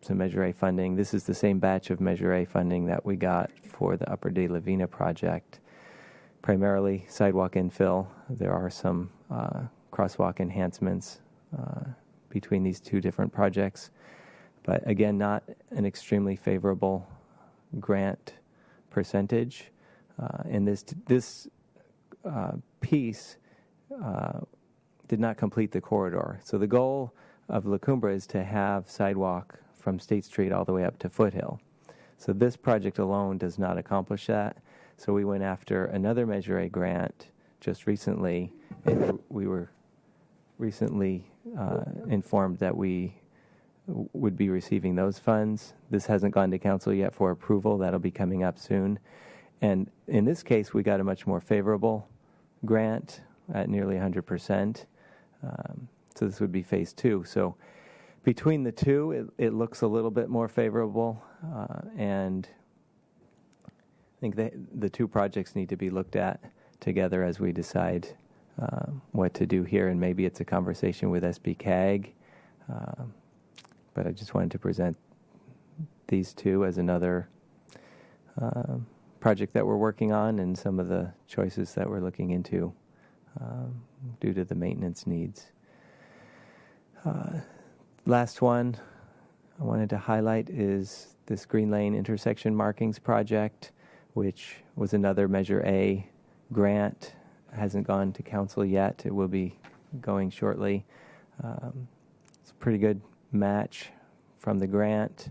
B: some Measure A funding. This is the same batch of Measure A funding that we got for the Upper De La Vina project, primarily sidewalk infill. There are some crosswalk enhancements between these two different projects, but again, not an extremely favorable grant percentage. And this piece did not complete the corridor. So the goal of La Cumbre is to have sidewalk from State Street all the way up to Foothill. So this project alone does not accomplish that. So we went after another Measure A grant just recently, and we were recently informed that we would be receiving those funds. This hasn't gone to council yet for approval. That'll be coming up soon. And in this case, we got a much more favorable grant at nearly 100%. So this would be phase 2. So between the two, it looks a little bit more favorable. And I think the two projects need to be looked at together as we decide what to do here. And maybe it's a conversation with SB CAG. But I just wanted to present these two as another project that we're working on and some of the choices that we're looking into due to the maintenance needs. Last one I wanted to highlight is this Green Lane intersection markings project, which was another Measure A grant. Hasn't gone to council yet. It will be going shortly. It's a pretty good match from the grant,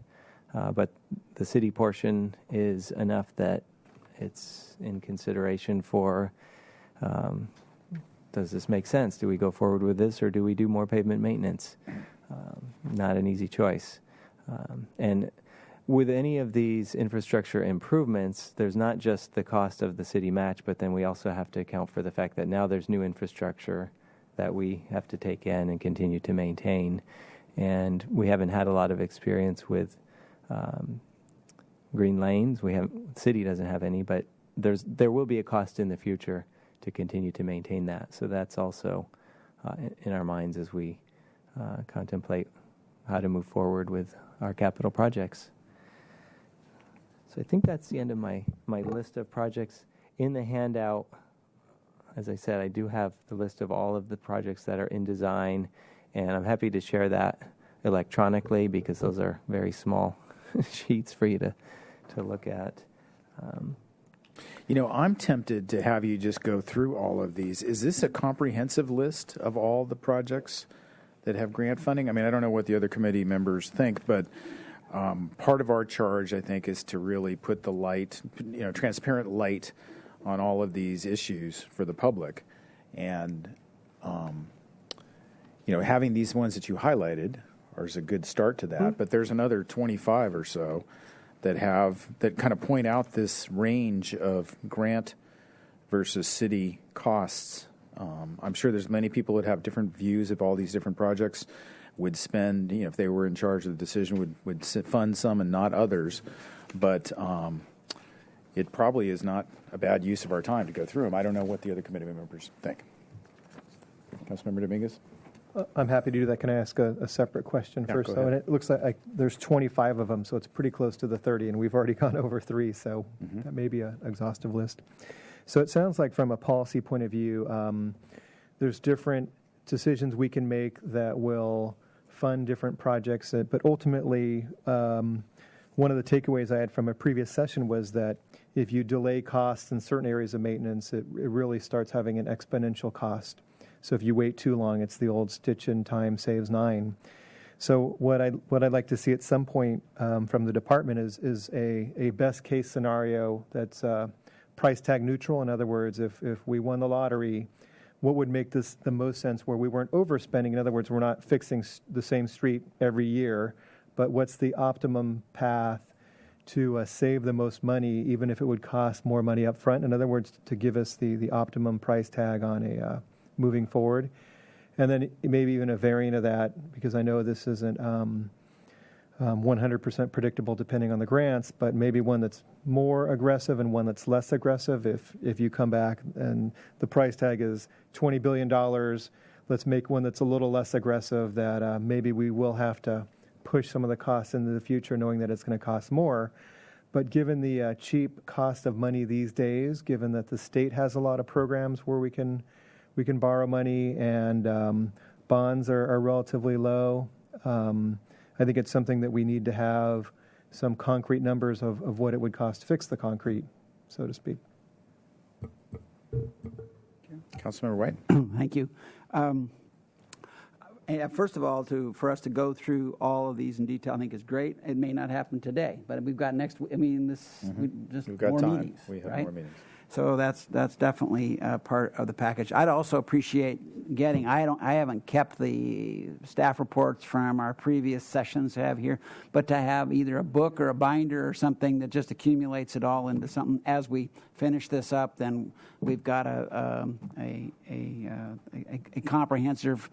B: but the city portion is enough that it's in consideration for does this make sense? Do we go forward with this or do we do more pavement maintenance? Not an easy choice. And with any of these infrastructure improvements, there's not just the cost of the city match, but then we also have to account for the fact that now there's new infrastructure that we have to take in and continue to maintain. And we haven't had a lot of experience with green lanes. The city doesn't have any, but there will be a cost in the future to continue to maintain that. So that's also in our minds as we contemplate how to move forward with our capital projects. So I think that's the end of my list of projects. In the handout, as I said, I do have the list of all of the projects that are in design, and I'm happy to share that electronically because those are very small sheets for you to look at.
A: I'm tempted to have you just go through all of these. Is this a comprehensive list of all the projects that have grant funding? I mean, I don't know what the other committee members think, but part of our charge, I think, is to really put the light, transparent light on all of these issues for the public. And, having these ones that you highlighted is a good start to that. Mm-hmm. But there's another 25 or so that kind of point out this range of grant versus city costs. I'm sure there's many people that have different views of all these different projects, would spend, if they were in charge of the decision, would fund some and not others. But it probably is not a bad use of our time to go through them. I don't know what the other committee members think. Councilmember Dominguez?
E: I'm happy to do that. Can I ask a separate question first?
A: Go ahead.
E: And it looks like there's 25 of them, so it's pretty close to the 30, and we've already gone over 3, so that may be an exhaustive list. So it sounds like from a policy point of view, there's different decisions we can make that will fund different projects, but ultimately, one of the takeaways I had from a previous session was that if you delay costs in certain areas of maintenance, it really starts having an exponential cost. So if you wait too long, it's the old stitch in time saves 9. So what I'd like to see at some point from the department is a best case scenario that's price tag neutral. In other words, if we won the lottery, what would make this the most sense where we weren't overspending? In other words, we're not fixing the same street every year, but what's the optimum path to save the most money, even if it would cost more money up front? In other words, to give us the optimum price tag on a moving forward. And then maybe even a variant of that, because I know this isn't 100% predictable depending on the grants, but maybe one that's more aggressive and one that's less aggressive. If you come back and the price tag is $20 billion, let's make one that's a little less aggressive that maybe we will have to push some of the costs into the future knowing that it's going to cost more. But given the cheap cost of money these days, given that the state has a lot of programs where we can borrow money and bonds are relatively low, I think it's something that we need to have some concrete numbers of what it would cost to fix the concrete, so to speak.
A: Councilmember White?
C: Thank you. First of all, for us to go through all of these in detail, I think is great. It may not happen today, but we've got next. I mean,
A: We've got
C: more
A: time.
C: meetings.
A: We have
C: right?
A: more meetings.
C: So that's definitely part of the package. I'd also appreciate getting. I haven't kept the staff reports from our previous sessions to have here, but to have either a book or a binder or something that just accumulates it all into something as we finish this up. Then we've got a comprehensive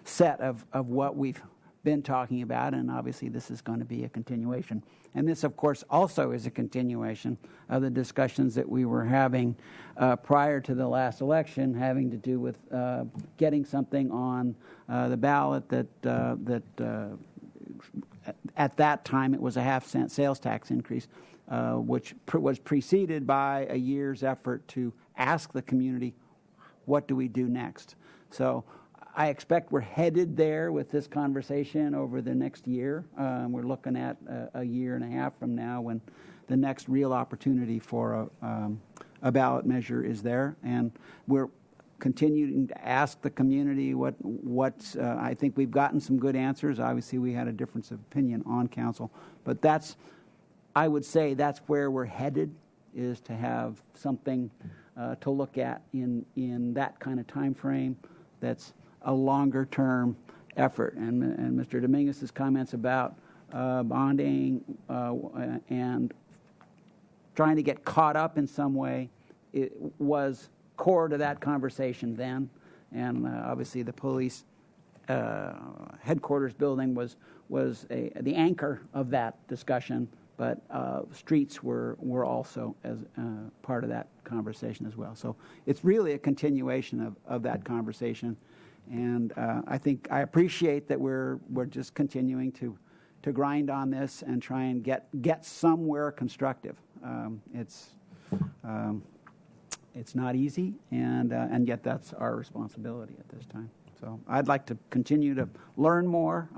C: set of what we've been talking about, and obviously this is going to be a continuation. And this, of course, also is a continuation of the discussions that we were having prior to the last election, having to do with getting something on the ballot that at that time it was a half-cent sales tax increase, which was preceded by a year's effort to ask the community, what do we do next? So I expect we're headed there with this conversation over the next year. We're looking at a year and a half from now when the next real opportunity for a ballot measure is there. And we're continuing to ask the community what's I think we've gotten some good answers. Obviously, we had a difference of opinion on council. But I would say that's where we're headed, is to have something to look at in that kind of time frame that's a longer-term effort. And Mr. Dominguez's comments about bonding and trying to get caught up in some way, it was core to that conversation then. And obviously the police headquarters building was the anchor of that discussion, but streets were also as part of that conversation as well. So it's really a continuation of that conversation. And I think I appreciate that we're just continuing to grind on this and try and get somewhere constructive. It's not easy, and yet that's our responsibility at this time. So I'd like to continue to learn more,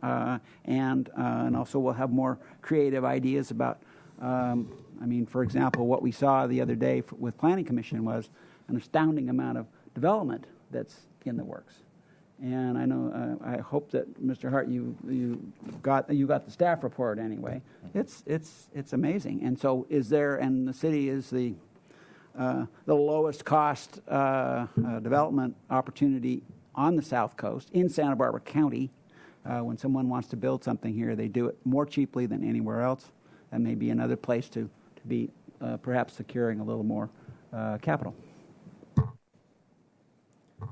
C: and also we'll have more creative ideas about. For example, what we saw the other day with Planning Commission was an astounding amount of development that's in the works. And I know, I hope that Mr. Hart, you got the staff report anyway. It's amazing. And so and the city is the lowest cost development opportunity on the South Coast in Santa Barbara County. When someone wants to build something here, they do it more cheaply than anywhere else. That may be another place to be perhaps securing a little more capital.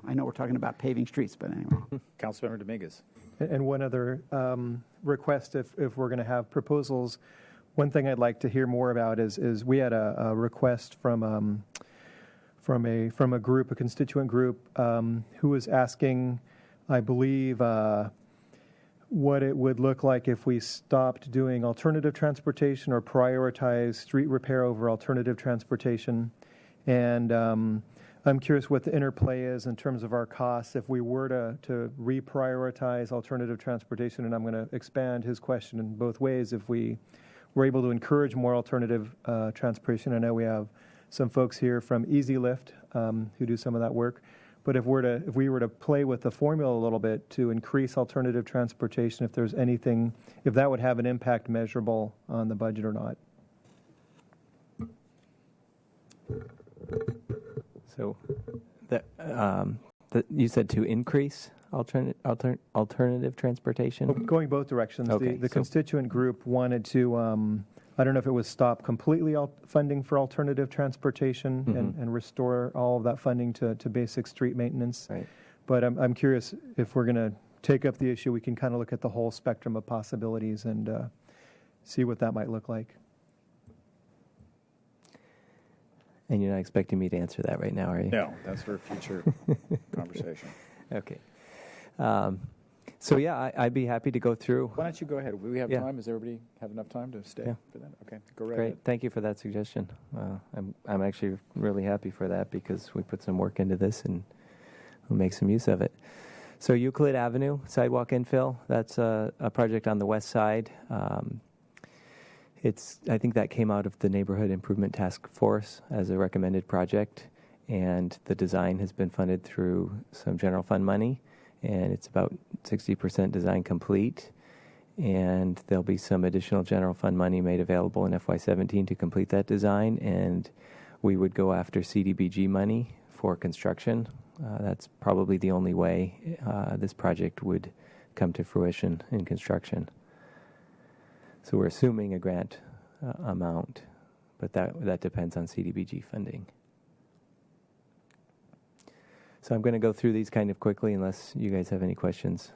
C: I know we're talking about paving streets, but anyway.
A: Councilmember Dominguez.
E: And one other request, if we're going to have proposals, one thing I'd like to hear more about is we had a request from a group, a constituent group, who was asking, I believe, what it would look like if we stopped doing alternative transportation or prioritize street repair over alternative transportation. And I'm curious what the interplay is in terms of our costs if we were to reprioritize alternative transportation. And I'm going to expand his question in both ways. If we were able to encourage more alternative transportation, I know we have some folks here from Easy Lift who do some of that work. But if we were to play with the formula a little bit to increase alternative transportation, if there's anything, if that would have an impact measurable on the budget or not.
B: So, you said to increase alternative transportation?
E: Going both directions.
B: Okay,
E: the constituent group wanted to, I don't know if it was stop completely funding for alternative transportation and restore all of that funding to basic street maintenance.
B: Right.
E: But I'm curious if we're going to take up the issue, we can kind of look at the whole spectrum of possibilities and see what that might look like.
B: And you're not expecting me to answer that right now, are you?
A: No, that's for a future conversation.
B: Okay. So yeah, I'd be happy to go through.
A: Why don't you go ahead? We have
B: Yeah.
A: time. Does everybody have enough time to stay for that? Okay, go right
B: Great.
A: ahead.
B: Thank you for that suggestion. I'm actually really happy for that because we put some work into this and we'll make some use of it. So Euclid Avenue sidewalk infill, that's a project on the west side. I think that came out of the Neighborhood Improvement Task Force as a recommended project, and the design has been funded through some general fund money, and it's about 60% design complete, and there'll be some additional general fund money made available in FY17 to complete that design, and we would go after CDBG money for construction. That's probably the only way this project would come to fruition in construction. So we're assuming a grant amount, but that depends on CDBG funding. So I'm going to go through these kind of quickly unless you guys have any questions,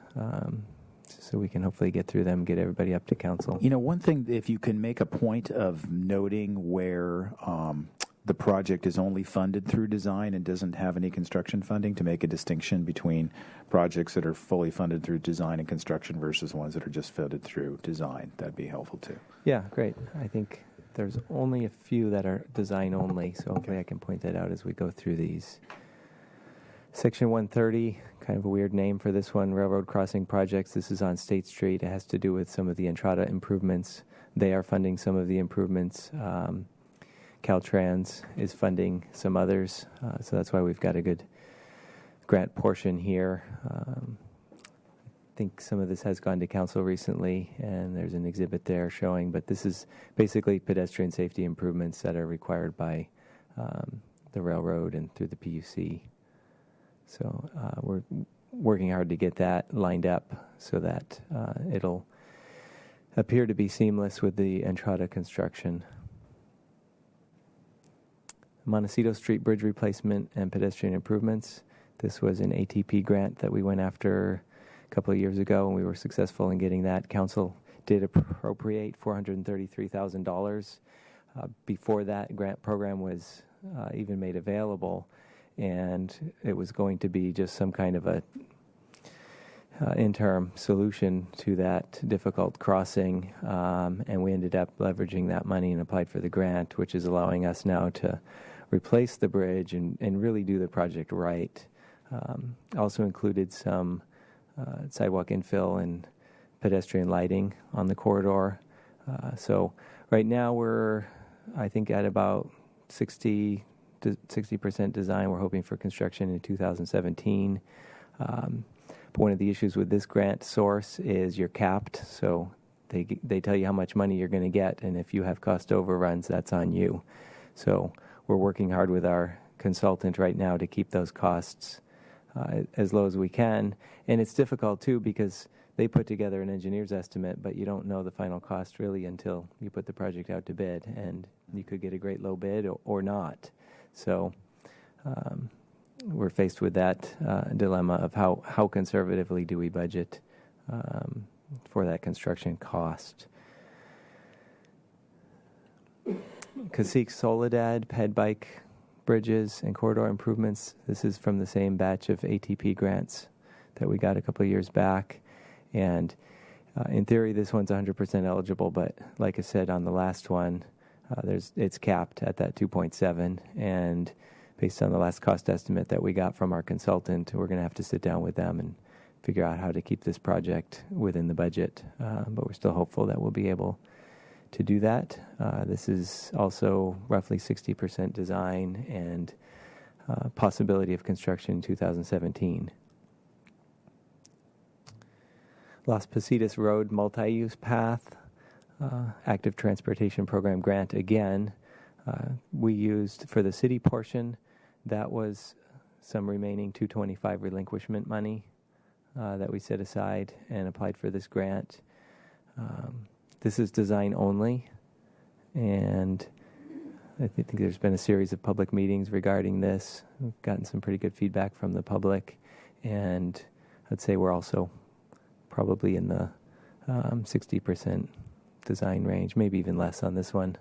B: so we can hopefully get through them, get everybody up to council.
A: You know, one thing, if you can make a point of noting where the project is only funded through design and doesn't have any construction funding, to make a distinction between projects that are fully funded through design and construction versus ones that are just funded through design, that'd be helpful too.
B: Yeah, great. I think there's only a few that are design only, so hopefully I can point that out as we go through these. Section 130, kind of a weird name for this one, railroad crossing projects. This is on State Street. It has to do with some of the Entrada improvements. They are funding some of the improvements. Caltrans is funding some others, so that's why we've got a good grant portion here. I think some of this has gone to council recently, and there's an exhibit there showing, but this is basically pedestrian safety improvements that are required by the railroad and through the PUC. So we're working hard to get that lined up so that it'll appear to be seamless with the Entrada construction. Montecito Street Bridge replacement and pedestrian improvements. This was an ATP grant that we went after a couple of years ago, and we were successful in getting that. Council did appropriate $433,000. Before that grant program was even made available, and it was going to be just some kind of a interim solution to that difficult crossing, and we ended up leveraging that money and applied for the grant, which is allowing us now to replace the bridge and really do the project right. Also included some sidewalk infill and pedestrian lighting on the corridor. So right now we're, I think, at about 60% design. We're hoping for construction in 2017. But one of the issues with this grant source is you're capped, so they tell you how much money you're going to get, and if you have cost overruns, that's on you. So we're working hard with our consultant right now to keep those costs as low as we can. And it's difficult, too, because they put together an engineer's estimate, but you don't know the final cost really until you put the project out to bid, and you could get a great low bid or not. So we're faced with that dilemma of how conservatively do we budget for that construction cost. Cacique Soledad, Ped Bike bridges and corridor improvements. This is from the same batch of ATP grants that we got a couple of years back. And in theory, this one's 100% eligible, but like I said on the last one, it's capped at that 2.7, and based on the last cost estimate that we got from our consultant, we're going to have to sit down with them and figure out how to keep this project within the budget. But we're still hopeful that we'll be able to do that. This is also roughly 60% design and possibility of construction in 2017. Las Positas Road multi-use path, active transportation program grant again. We used for the city portion, that was some remaining 225 relinquishment money that we set aside and applied for this grant. This is design only, and I think there's been a series of public meetings regarding this. We've gotten some pretty good feedback from the public, and I'd say we're also probably in the 60% design range, maybe even less on this one.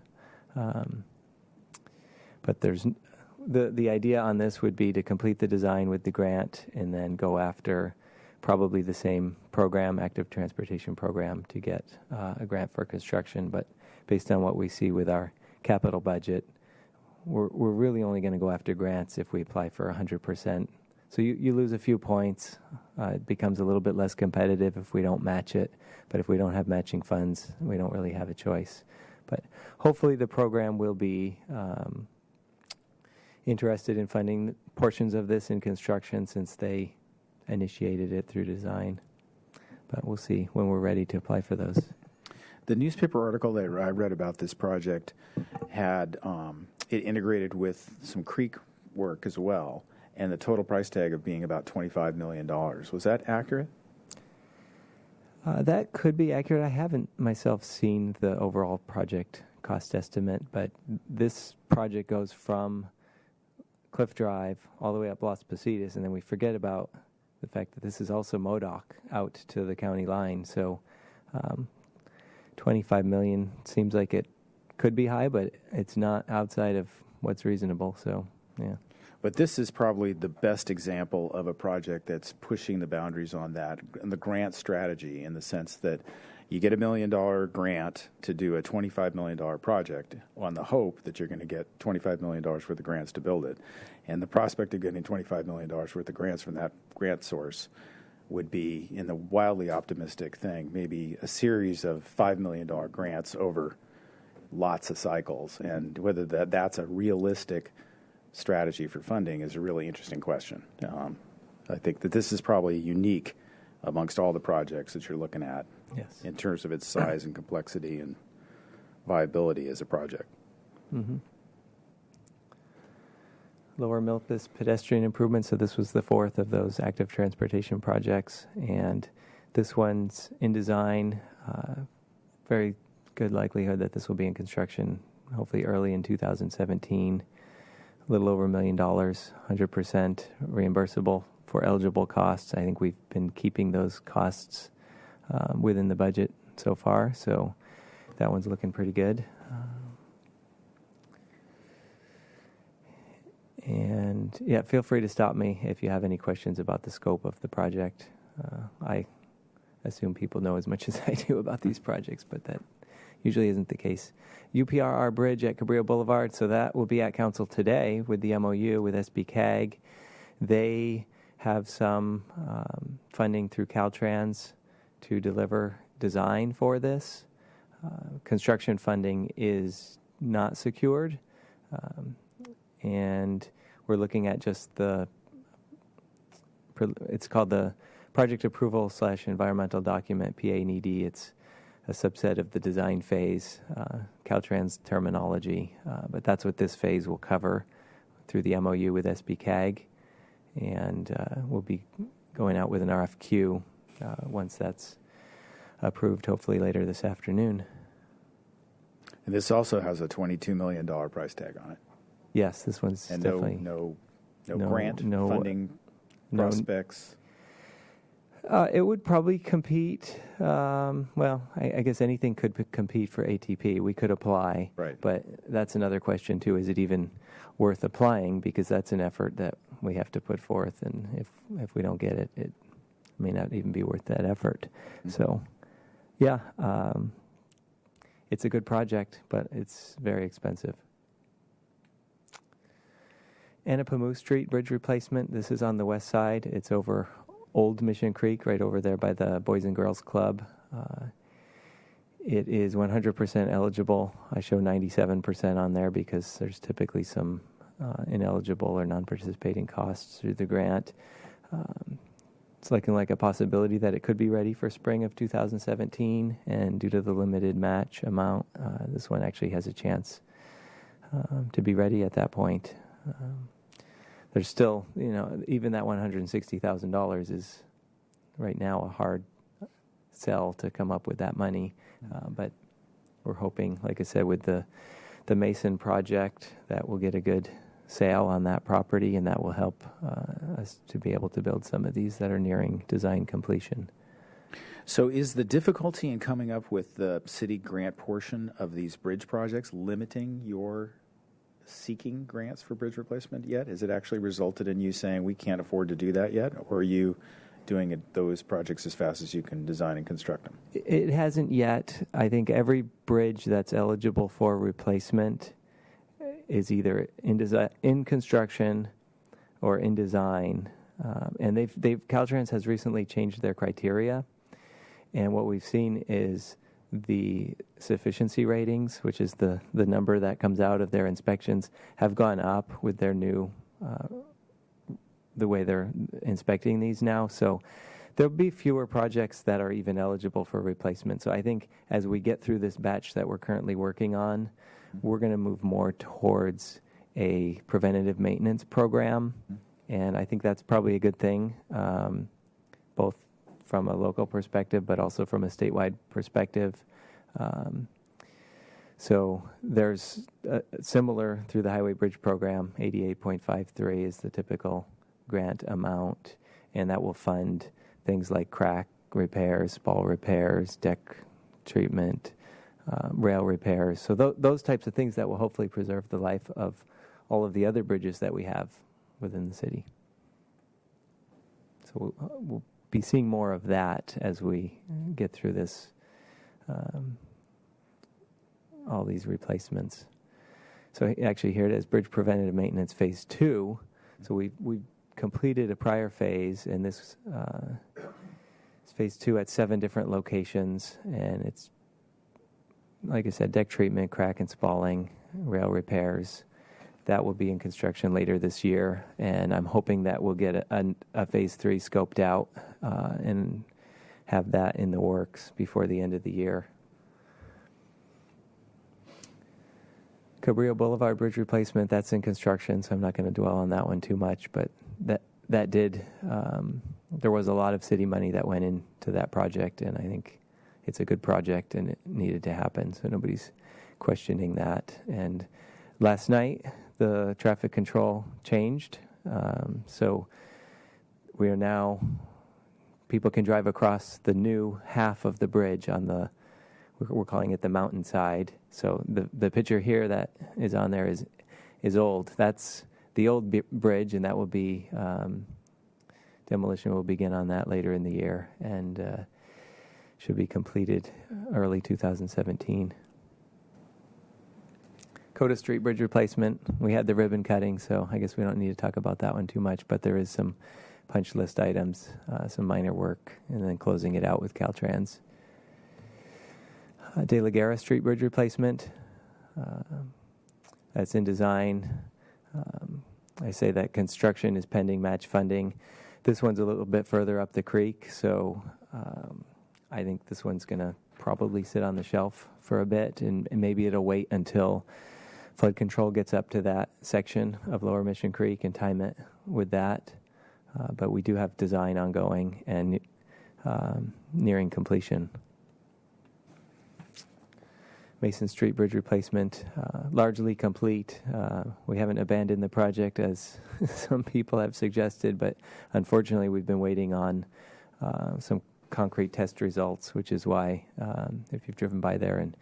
B: But there's the idea on this would be to complete the design with the grant and then go after probably the same program, active transportation program, to get a grant for construction. But based on what we see with our capital budget, we're really only going to go after grants if we apply for 100%. So you lose a few points. It becomes a little bit less competitive if we don't match it. But if we don't have matching funds, we don't really have a choice. But hopefully the program will be interested in funding portions of this in construction since they initiated it through design. But we'll see when we're ready to apply for those.
A: The newspaper article that I read about this project had it integrated with some creek work as well, and the total price tag of being about $25 million. Was that accurate?
B: That could be accurate. I haven't myself seen the overall project cost estimate, but this project goes from Cliff Drive all the way up Las Positas, and then we forget about the fact that this is also MODOC out to the county line. So 25 million seems like it could be high, but it's not outside of what's reasonable. So, yeah.
A: But this is probably the best example of a project that's pushing the boundaries on that, and the grant strategy, in the sense that you get $1 million grant to do a $25 million project on the hope that you're going to get $25 million worth of grants to build it. And the prospect of getting $25 million worth of grants from that grant source would be, in the wildly optimistic thing, maybe a series of $5 million grants over lots of cycles. And whether that's a realistic strategy for funding is a really interesting question. I think that this is probably unique amongst all the projects that you're looking at,
B: Yes.
A: in terms of its size and complexity and viability as a project.
B: Mm-hmm. Lower Milpas pedestrian improvements. So this was the fourth of those active transportation projects, and this one's in design. Very good likelihood that this will be in construction, hopefully early in 2017. A little over $1 million, 100% reimbursable for eligible costs. I think we've been keeping those costs within the budget so far, so that one's looking pretty good. And yeah, feel free to stop me if you have any questions about the scope of the project. I assume people know as much as I do about these projects, but that usually isn't the case. UPRR Bridge at Cabrillo Boulevard, so that will be at council today with the MOU with SB-CAG. They have some funding through Caltrans to deliver design for this. Construction funding is not secured, and we're looking at just it's called the Project Approval / Environmental Document, PA&ED. It's a subset of the design phase, Caltrans terminology, but that's what this phase will cover through the MOU with SB-CAG, and we'll be going out with an RFQ once that's approved, hopefully later this afternoon.
A: And this also has a $22 million price tag on it.
B: Yes, this one's
A: And
B: definitely
A: no grant funding prospects.
B: It would probably compete. Well, I guess anything could compete for ATP. We could apply,
A: Right.
B: But that's another question too. Is it even worth applying? Because that's an effort that we have to put forth, and if we don't get it, it may not even be worth that effort. Mm-hmm. So, yeah, it's a good project, but it's very expensive. Anapamu Street Bridge replacement. This is on the west side. It's over Old Mission Creek, right over there by the Boys and Girls Club. It is 100% eligible. I show 97% on there because there's typically some ineligible or non-participating costs through the grant. It's looking like a possibility that it could be ready for spring of 2017, and due to the limited match amount, this one actually has a chance to be ready at that point. There's still, even that $160,000 is right now a hard sell to come up with that money. But we're hoping, like I said, with the Mason project, that we'll get a good sale on that property, and that will help us to be able to build some of these that are nearing design completion.
A: So is the difficulty in coming up with the city grant portion of these bridge projects limiting your seeking grants for bridge replacement yet? Has it actually resulted in you saying we can't afford to do that yet? Or are you doing those projects as fast as you can design and construct them?
B: It hasn't yet. I think every bridge that's eligible for replacement is either in construction or in design. And Caltrans has recently changed their criteria. And what we've seen is the sufficiency ratings, which is the number that comes out of their inspections, have gone up with their new, the way they're inspecting these now. So there'll be fewer projects that are even eligible for replacement. So I think as we get through this batch that we're currently working on, we're going to move more towards a preventative maintenance program, and I think that's probably a good thing, both from a local perspective, but also from a statewide perspective. So there's similar through the Highway Bridge Program, 88.53 is the typical grant amount, and that will fund things like crack repairs, spall repairs, deck treatment, rail repairs. So those types of things that will hopefully preserve the life of all of the other bridges that we have within the city. So we'll be seeing more of that as we get through this, all these replacements. So actually here it is, Bridge Preventative Maintenance Phase 2. So we completed a prior phase, and this is Phase 2 at 7 different locations, and it's, like I said, deck treatment, crack and spalling, rail repairs. That will be in construction later this year, and I'm hoping that we'll get a Phase 3 scoped out and have that in the works before the end of the year. Cabrillo Boulevard Bridge replacement, that's in construction, so I'm not going to dwell on that one too much, but that did, there was a lot of city money that went into that project, and I think it's a good project and it needed to happen, so nobody's questioning that. And last night, the traffic control changed, so we are now, people can drive across the new half of the bridge on the, we're calling it the mountainside. So the picture here that is on there is old. That's the old bridge, and that will be, demolition will begin on that later in the year, and should be completed early 2017. Coda Street Bridge replacement, we had the ribbon cutting, so I guess we don't need to talk about that one too much, but there is some punch list items, some minor work, and then closing it out with Caltrans. De La Guerra Street Bridge replacement, that's in design. I say that construction is pending match funding. This one's a little bit further up the creek, so I think this one's going to probably sit on the shelf for a bit, and maybe it'll wait until flood control gets up to that section of Lower Mission Creek and time it with that. But we do have design ongoing and nearing completion. Mason Street Bridge replacement, largely complete. We haven't abandoned the project as some people have suggested, but unfortunately we've been waiting on some concrete test results, which is why if you've driven by there and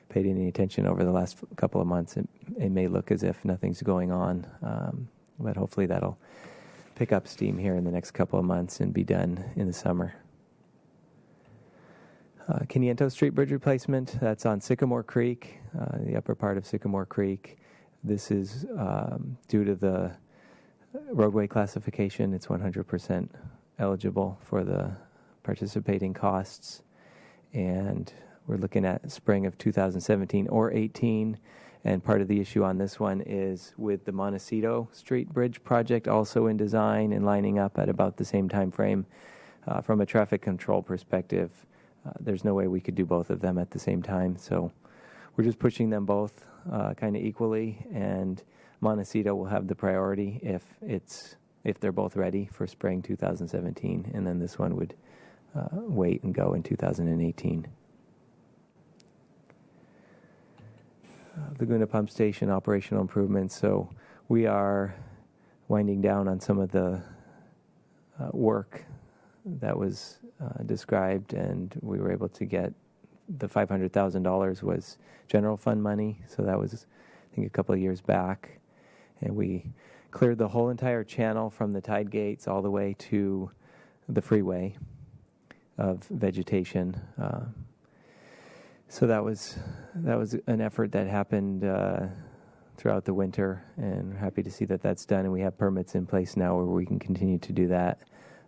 B: paid any attention over the last couple of months, it may look as if nothing's going on, but hopefully that'll pick up steam here in the next couple of months and be done in the summer. Quiniento Street Bridge replacement, that's on Sycamore Creek, the upper part of Sycamore Creek. This is due to the roadway classification. It's 100% eligible for the participating costs, and we're looking at spring of 2017 or 18. And part of the issue on this one is with the Montecito Street Bridge project also in design and lining up at about the same time frame. From a traffic control perspective, there's no way we could do both of them at the same time, so we're just pushing them both kind of equally, and Montecito will have the priority if they're both ready for spring 2017, and then this one would wait and go in 2018. Laguna Pump Station operational improvements. So we are winding down on some of the work that was described, and we were able to get the $500,000 was general fund money. So that was, I think, a couple of years back, and we cleared the whole entire channel from the tide gates all the way to the freeway of vegetation. So that was an effort that happened throughout the winter, and we're happy to see that that's done, and we have permits in place now where we can continue to do that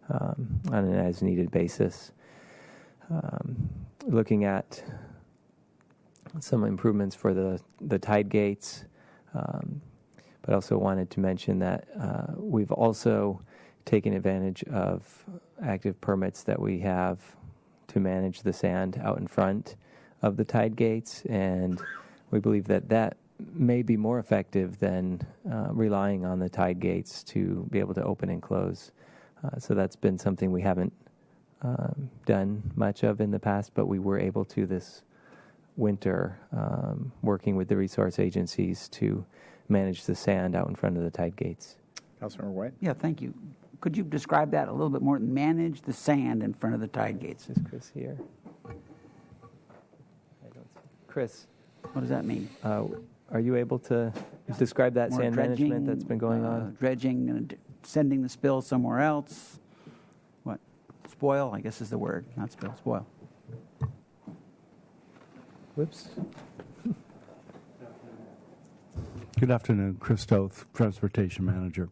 B: on an as-needed basis. Looking at some improvements for the tide gates, but also wanted to mention that we've also taken advantage of active permits that we have to manage the sand out in front of the tide gates, and we believe that may be more effective than relying on the tide gates to be able to open and close. So that's been something we haven't done much of in the past, but we were able to this winter, working with the resource agencies to manage the sand out in front of the tide gates.
A: Councilmember White?
C: Yeah, thank you. Could you describe that a little bit more? Manage the sand in front of the tide gates.
B: Is Chris here? I don't see. Chris,
C: What does that mean?
B: are you able to describe that
C: More
B: sand
C: dredging,
B: management that's been going on?
C: Dredging, sending the spill somewhere else. What? Spoil, I guess is the word. Not spill, spoil.
B: Whoops.
G: Good afternoon, Chris Toth, Transportation Manager.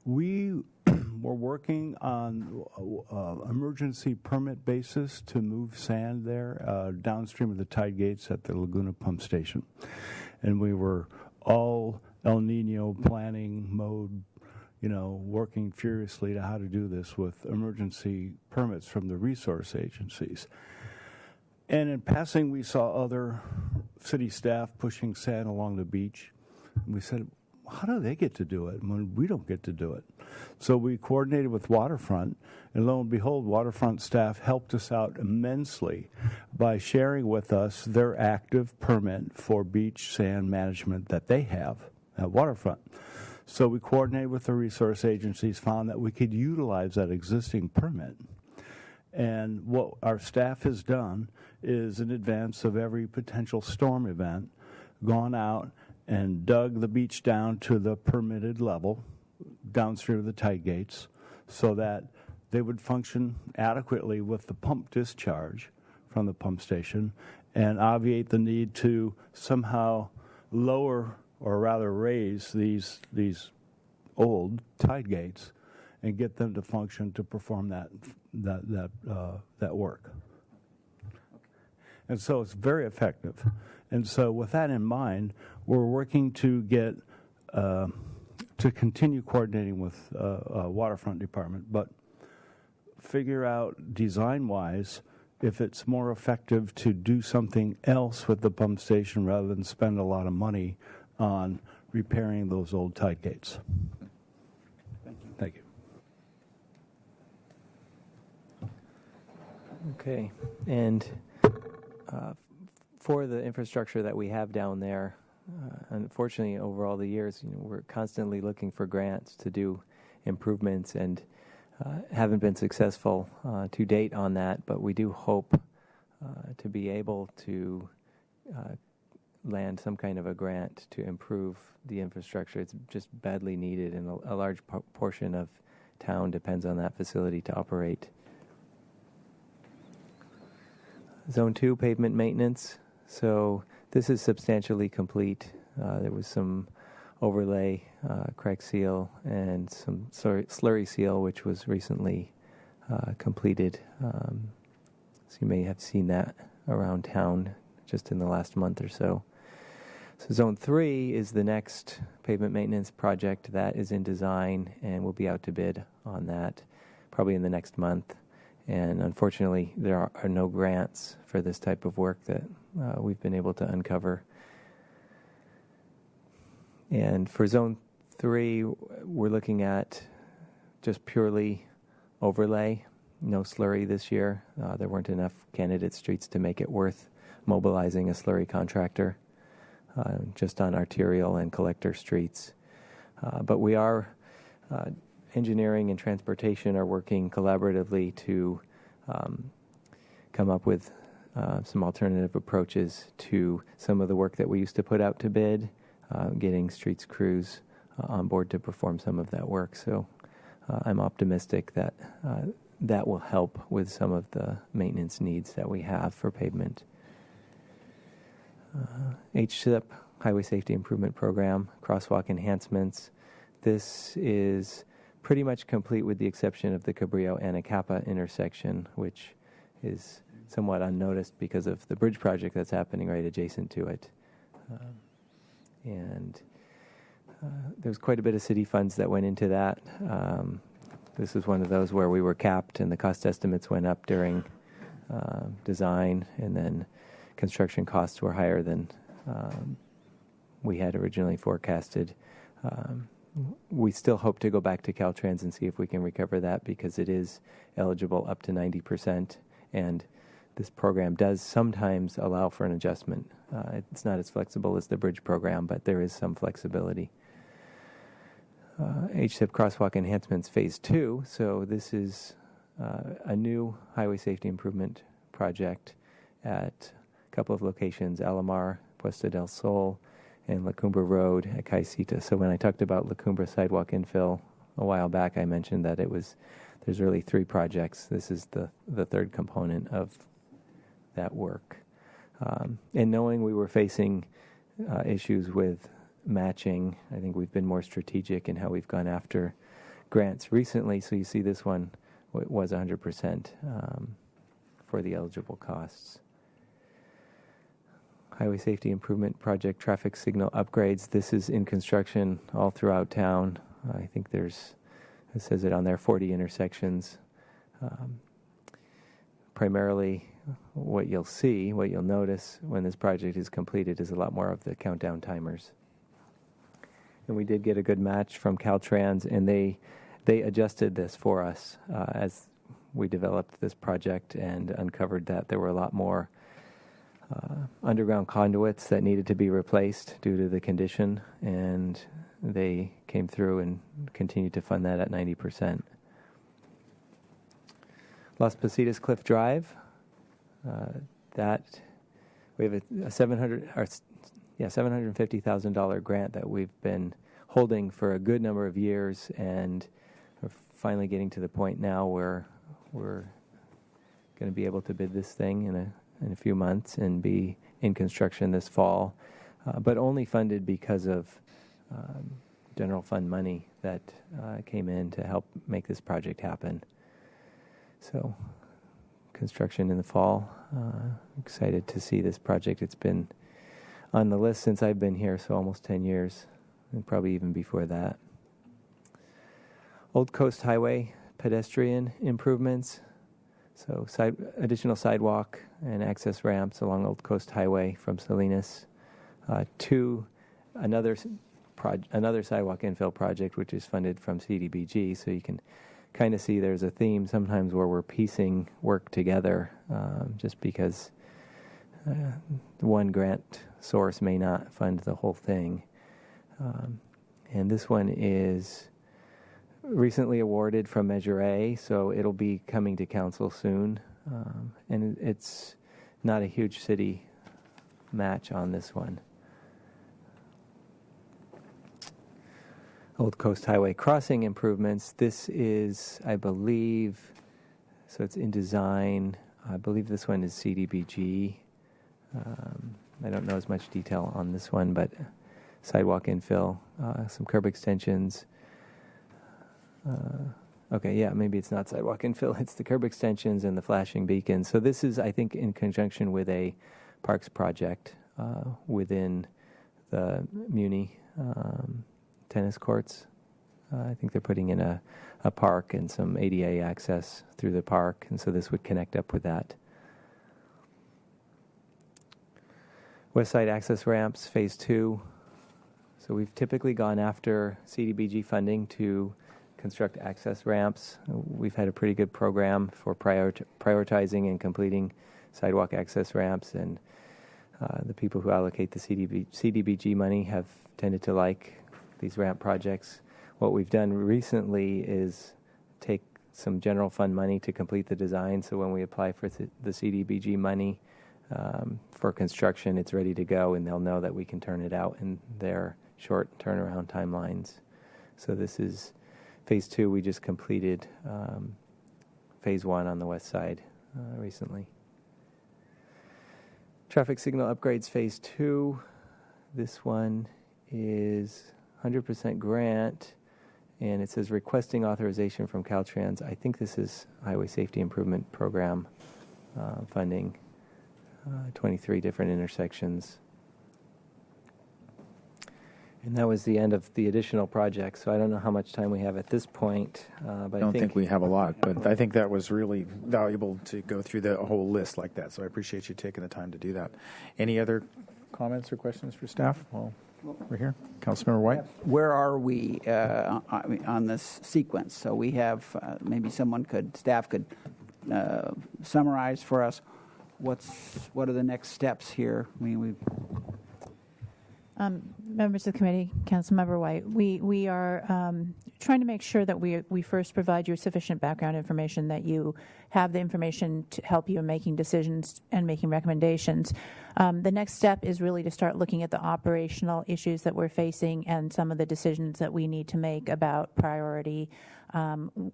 G: We were working on emergency permit basis to move sand there downstream of the tide gates at the Laguna Pump Station. And we were all El Nino planning mode, working furiously to how to do this with emergency permits from the resource agencies. And in passing, we saw other city staff pushing sand along the beach. And we said, how do they get to do it when we don't get to do it? So we coordinated with Waterfront, and lo and behold, Waterfront staff helped us out immensely by sharing with us their active permit for beach sand management that they have at Waterfront. So we coordinated with the resource agencies, found that we could utilize that existing permit. And what our staff has done is, in advance of every potential storm event, gone out and dug the beach down to the permitted level downstream of the tide gates so that they would function adequately with the pump discharge from the pump station and obviate the need to somehow lower or rather raise these old tide gates and get them to function to perform that work. And so it's very effective. And so with that in mind, we're working to get to continue coordinating with Waterfront Department, but figure out design-wise if it's more effective to do something else with the pump station rather than spend a lot of money on repairing those old tide gates. Thank you.
B: Okay. And for the infrastructure that we have down there, unfortunately, over all the years, we're constantly looking for grants to do improvements and haven't been successful to date on that, but we do hope to be able to land some kind of a grant to improve the infrastructure. It's just badly needed, and a large portion of town depends on that facility to operate. Zone 2 pavement maintenance. So this is substantially complete. There was some overlay, crack seal, and some slurry seal, which was recently completed. So you may have seen that around town just in the last month or so. So Zone 3 is the next pavement maintenance project that is in design, and we'll be out to bid on that probably in the next month. And unfortunately, there are no grants for this type of work that we've been able to uncover. And for Zone 3, we're looking at just purely overlay, no slurry this year. There weren't enough candidate streets to make it worth mobilizing a slurry contractor, just on arterial and collector streets. But we are, engineering and transportation are working collaboratively to come up with some alternative approaches to some of the work that we used to put out to bid, getting streets crews on board to perform some of that work. So I'm optimistic that that will help with some of the maintenance needs that we have for pavement. HSIP, Highway Safety Improvement Program, crosswalk enhancements. This is pretty much complete with the exception of the Cabrillo-Anacapa intersection, which is somewhat unnoticed because of the bridge project that's happening right adjacent to it. And there was quite a bit of city funds that went into that. This is one of those where we were capped and the cost estimates went up during design, and then construction costs were higher than we had originally forecasted. We still hope to go back to Caltrans and see if we can recover that because it is eligible up to 90%, and this program does sometimes allow for an adjustment. It's not as flexible as the bridge program, but there is some flexibility. HSIP crosswalk enhancements phase 2. So this is a new highway safety improvement project at a couple of locations, Alamar, Puesta del Sol, and La Cumbre Road at Caicita. So when I talked about La Cumbre sidewalk infill a while back, I mentioned that there's really 3 projects. This is the third component of that work. And knowing we were facing issues with matching, I think we've been more strategic in how we've gone after grants recently. So you see this one was 100% for the eligible costs. Highway Safety Improvement Project traffic signal upgrades. This is in construction all throughout town. I think it says it on there, 40 intersections. Primarily what you'll notice when this project is completed is a lot more of the countdown timers. And we did get a good match from Caltrans, and they adjusted this for us as we developed this project and uncovered that there were a lot more underground conduits that needed to be replaced due to the condition, and they came through and continued to fund that at 90%. Las Positas Cliff Drive, that we have a $750,000 grant that we've been holding for a good number of years, and we're finally getting to the point now where we're going to be able to bid this thing in a few months and be in construction this fall, but only funded because of general fund money that came in to help make this project happen. So construction in the fall. Excited to see this project. It's been on the list since I've been here, so almost 10 years, and probably even before that. Old Coast Highway pedestrian improvements. So additional sidewalk and access ramps along Old Coast Highway from Salinas to another sidewalk infill project, which is funded from CDBG. So you can kind of see there's a theme sometimes where we're piecing work together just because one grant source may not fund the whole thing. And this one is recently awarded from Measure A, so it'll be coming to council soon. And it's not a huge city match on this one. Old Coast Highway crossing improvements. This is, I believe, so it's in design. I believe this one is CDBG. I don't know as much detail on this one, but sidewalk infill, some curb extensions. Okay, yeah, maybe it's not sidewalk infill. It's the curb extensions and the flashing beacons. So this is, I think, in conjunction with a parks project within the Muni tennis courts. I think they're putting in a park and some ADA access through the park, and so this would connect up with that. West Side access ramps, phase 2. So we've typically gone after CDBG funding to construct access ramps. We've had a pretty good program for prioritizing and completing sidewalk access ramps, and the people who allocate the CDBG money have tended to like these ramp projects. What we've done recently is take some general fund money to complete the design, so when we apply for the CDBG money for construction, it's ready to go, and they'll know that we can turn it out in their short turnaround timelines. So this is phase 2. We just completed phase 1 on the west side recently. Traffic signal upgrades phase 2. This one is 100% grant, and it says requesting authorization from Caltrans. I think this is Highway Safety Improvement Program funding, 23 different intersections. And that was the end of the additional projects, so I don't know how much time we have at this point. But
A: I don't think we have a lot, but I think that was really valuable to go through the whole list like that, so I appreciate you taking the time to do that. Any other comments or questions for staff? Well, Right here, Councilmember White.
C: Where are we on this sequence? So we have, maybe staff could summarize for us what are the next steps here? I mean, we've
F: Members of the committee, Councilmember White, we are trying to make sure that we first provide you sufficient background information, that you have the information to help you in making decisions and making recommendations. The next step is really to start looking at the operational issues that we're facing and some of the decisions that we need to make about priority,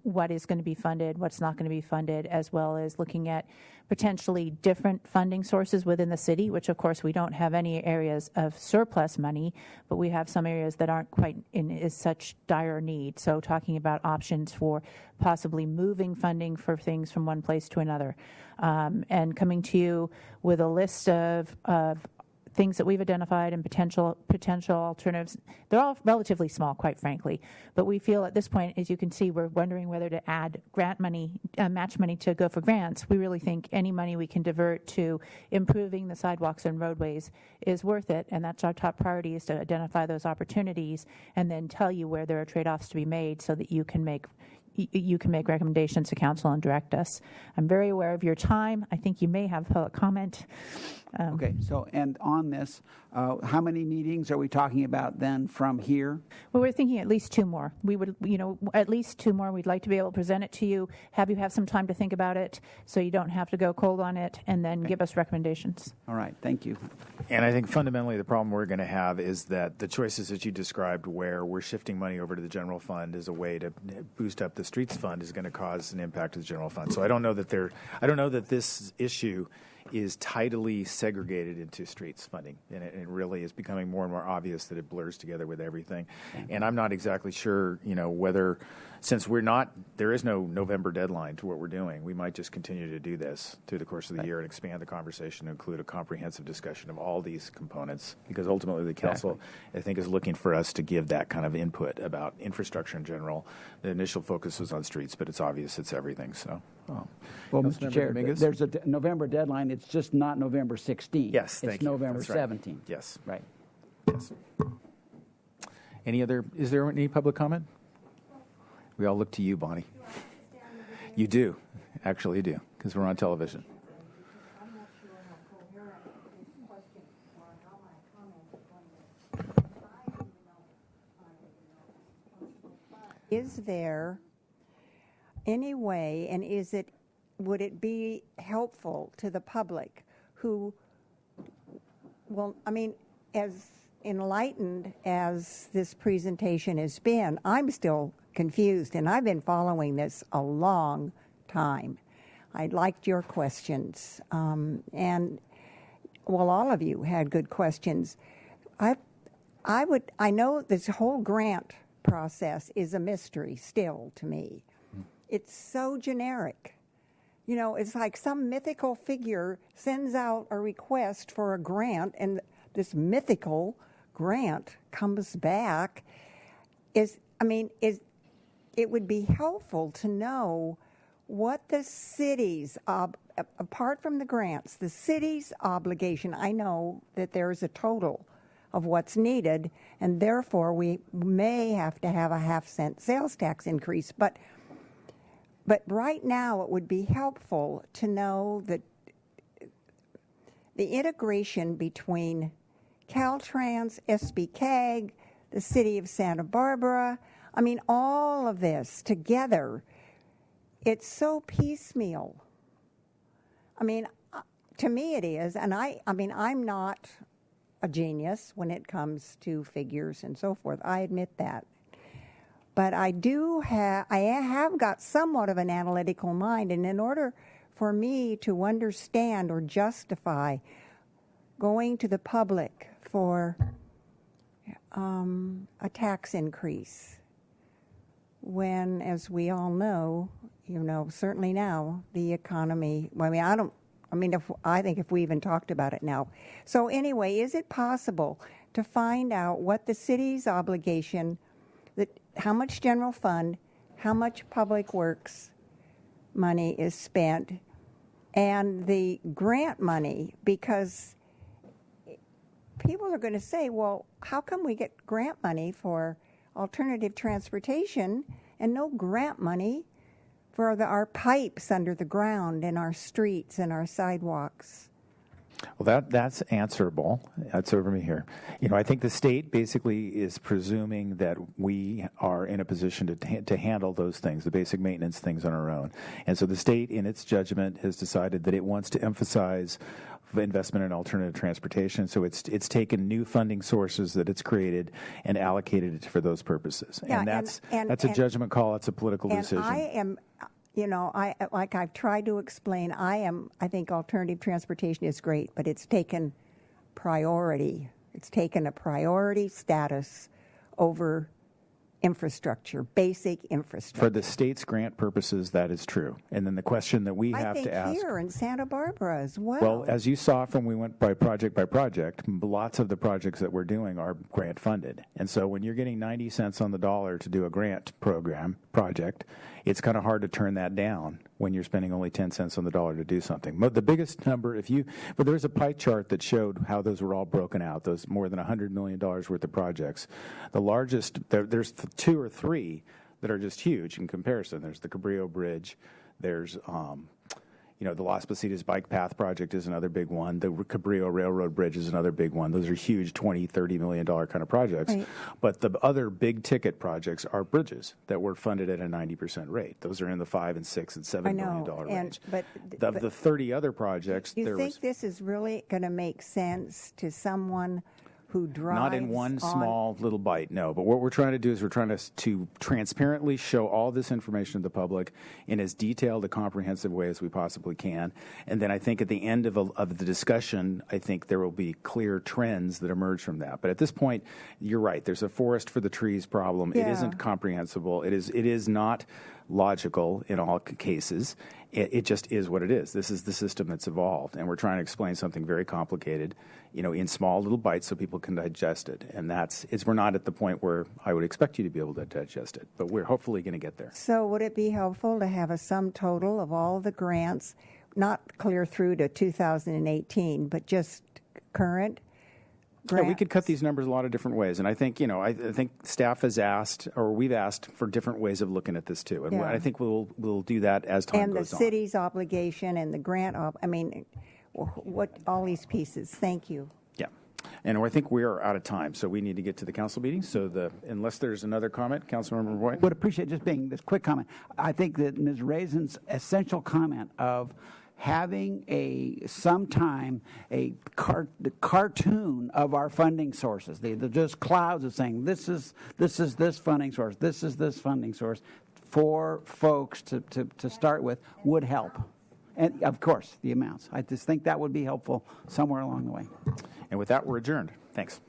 F: what is going to be funded, what's not going to be funded, as well as looking at potentially different funding sources within the city, which of course we don't have any areas of surplus money, but we have some areas that aren't quite in such dire need. So talking about options for possibly moving funding for things from one place to another, and coming to you with a list of things that we've identified and potential alternatives. They're all relatively small, quite frankly, but we feel at this point, as you can see, we're wondering whether to add grant money, match money to go for grants. We really think any money we can divert to improving the sidewalks and roadways is worth it, and that's our top priority, is to identify those opportunities and then tell you where there are trade-offs to be made so that you can make recommendations to council and direct us. I'm very aware of your time. I think you may have public comment.
C: okay. So, and on this, how many meetings are we talking about then from here?
F: Well, we're thinking at least 2 more. We would, at least 2 more. We'd like to be able to present it to you, have you have some time to think about it, so you don't have to go cold on it, and then give us recommendations.
C: All right. Thank you.
A: And I think fundamentally the problem we're going to have is that the choices that you described, where we're shifting money over to the general fund as a way to boost up the streets fund, is going to cause an impact to the general fund. So I don't know that this issue is tidily segregated into streets funding, and it really is becoming more and more obvious that it blurs together with everything. And I'm not exactly sure, whether, since there is no November deadline to what we're doing, we might just continue to do this through the course of the year and expand the conversation to include a comprehensive discussion of all these components, because ultimately the council, I think, is looking for us to give that kind of input about infrastructure in general. The initial focus was on streets, but it's obvious it's everything. So,
C: well, Mr.
A: Councilmember
C: Chair,
A: Dominguez?
C: there's a November deadline. It's just not November 16th.
A: Yes, thank
C: it's
A: you.
C: November
A: That's right.
C: 17th.
A: Yes.
C: Right.
A: Yes. Is there any public comment? We all look to you, Bonnie. You do. Actually, you do, because we're on television.
H: I'm not sure how coherent this question or how my comment is going to. Is there any way, and would it be helpful to the public who as enlightened as this presentation has been, I'm still confused, and I've been following this a long time. I liked your questions, and all of you had good questions. I know this whole grant process is a mystery still to me. It's so generic. It's like some mythical figure sends out a request for a grant, and this mythical grant comes back. It would be helpful to know what the city's, apart from the grants, the city's obligation. I know that there's a total of what's needed, and therefore we may have to have a half-cent sales tax increase. But right now it would be helpful to know that the integration between Caltrans, SB-CAG, the city of Santa Barbara, all of this together, it's so piecemeal. To me it is, and I'm not a genius when it comes to figures and so forth. I admit that. But I have got somewhat of an analytical mind, and in order for me to understand or justify going to the public for a tax increase, when, as we all know, certainly now, the economy, I think if we even talked about it now. So anyway, is it possible to find out what the city's obligation, how much general fund, how much public works money is spent, and the grant money? Because people are going to say, well, how come we get grant money for alternative transportation and no grant money for our pipes under the ground and our streets and our sidewalks?
A: Well, that's answerable. That's over me here. I think the state basically is presuming that we are in a position to handle those things, the basic maintenance things on our own. And so the state, in its judgment, has decided that it wants to emphasize investment in alternative transportation. So it's taken new funding sources that it's created and allocated it for those purposes.
H: Yeah,
A: and that's a judgment call. It's a political decision.
H: And I am, like I've tried to explain, I think alternative transportation is great, but it's taken priority. It's taken a priority status over infrastructure, basic infrastructure.
A: For the state's grant purposes, that is true. And then the question that we have to ask.
H: I think here in Santa Barbara as well.
A: Well, as you saw from we went by project, lots of the projects that we're doing are grant funded. And so when you're getting 90 cents on the dollar to do a grant project, it's kind of hard to turn that down when you're spending only 10 cents on the dollar to do something. But the biggest number, but there's a pie chart that showed how those were all broken out, those more than $100 million worth of projects. The largest, there's 2 or 3 that are just huge in comparison. There's the Cabrillo Bridge, there's the Las Positas Bike Path Project is another big one. The Cabrillo Railroad Bridge is another big one. Those are huge $20, $30 million kind of projects. Right. But the other big ticket projects are bridges that were funded at a 90% rate. Those are in the $5 and $6 and $7 million range.
H: But
A: the 30 other projects,
H: you think this is really going to make sense to someone who drives
A: not in one small little bite, no. But what we're trying to do is we're trying to transparently show all this information to the public in as detailed a comprehensive way as we possibly can. And then I think at the end of the discussion, I think there will be clear trends that emerge from that. But at this point, you're right. There's a forest for the trees problem. Yeah. It isn't comprehensible. It is not logical in all cases. It just is what it is. This is the system that's evolved, and we're trying to explain something very complicated, in small little bites so people can digest it. And we're not at the point where I would expect you to be able to digest it, but we're hopefully going to get there.
H: So would it be helpful to have a sum total of all the grants, not clear through to 2018, but just current?
A: Yeah, we could cut these numbers a lot of different ways, and I think I think staff has asked, or we've asked for different ways of looking at this too, and I think we'll do that as time goes on.
H: And the city's obligation and the grant, what all these pieces. Thank you.
A: Yeah, and I think we are out of time, so we need to get to the council meeting. So unless there's another comment, Councilmember Roy.
C: Would appreciate just being this quick comment. I think that Ms. Raisin's essential comment of having sometime a cartoon of our funding sources. They're just clouds of saying this is this funding source, this is this funding source for folks to start with would help. And of course, the amounts. I just think that would be helpful somewhere along the way.
A: And with that, we're adjourned. Thanks.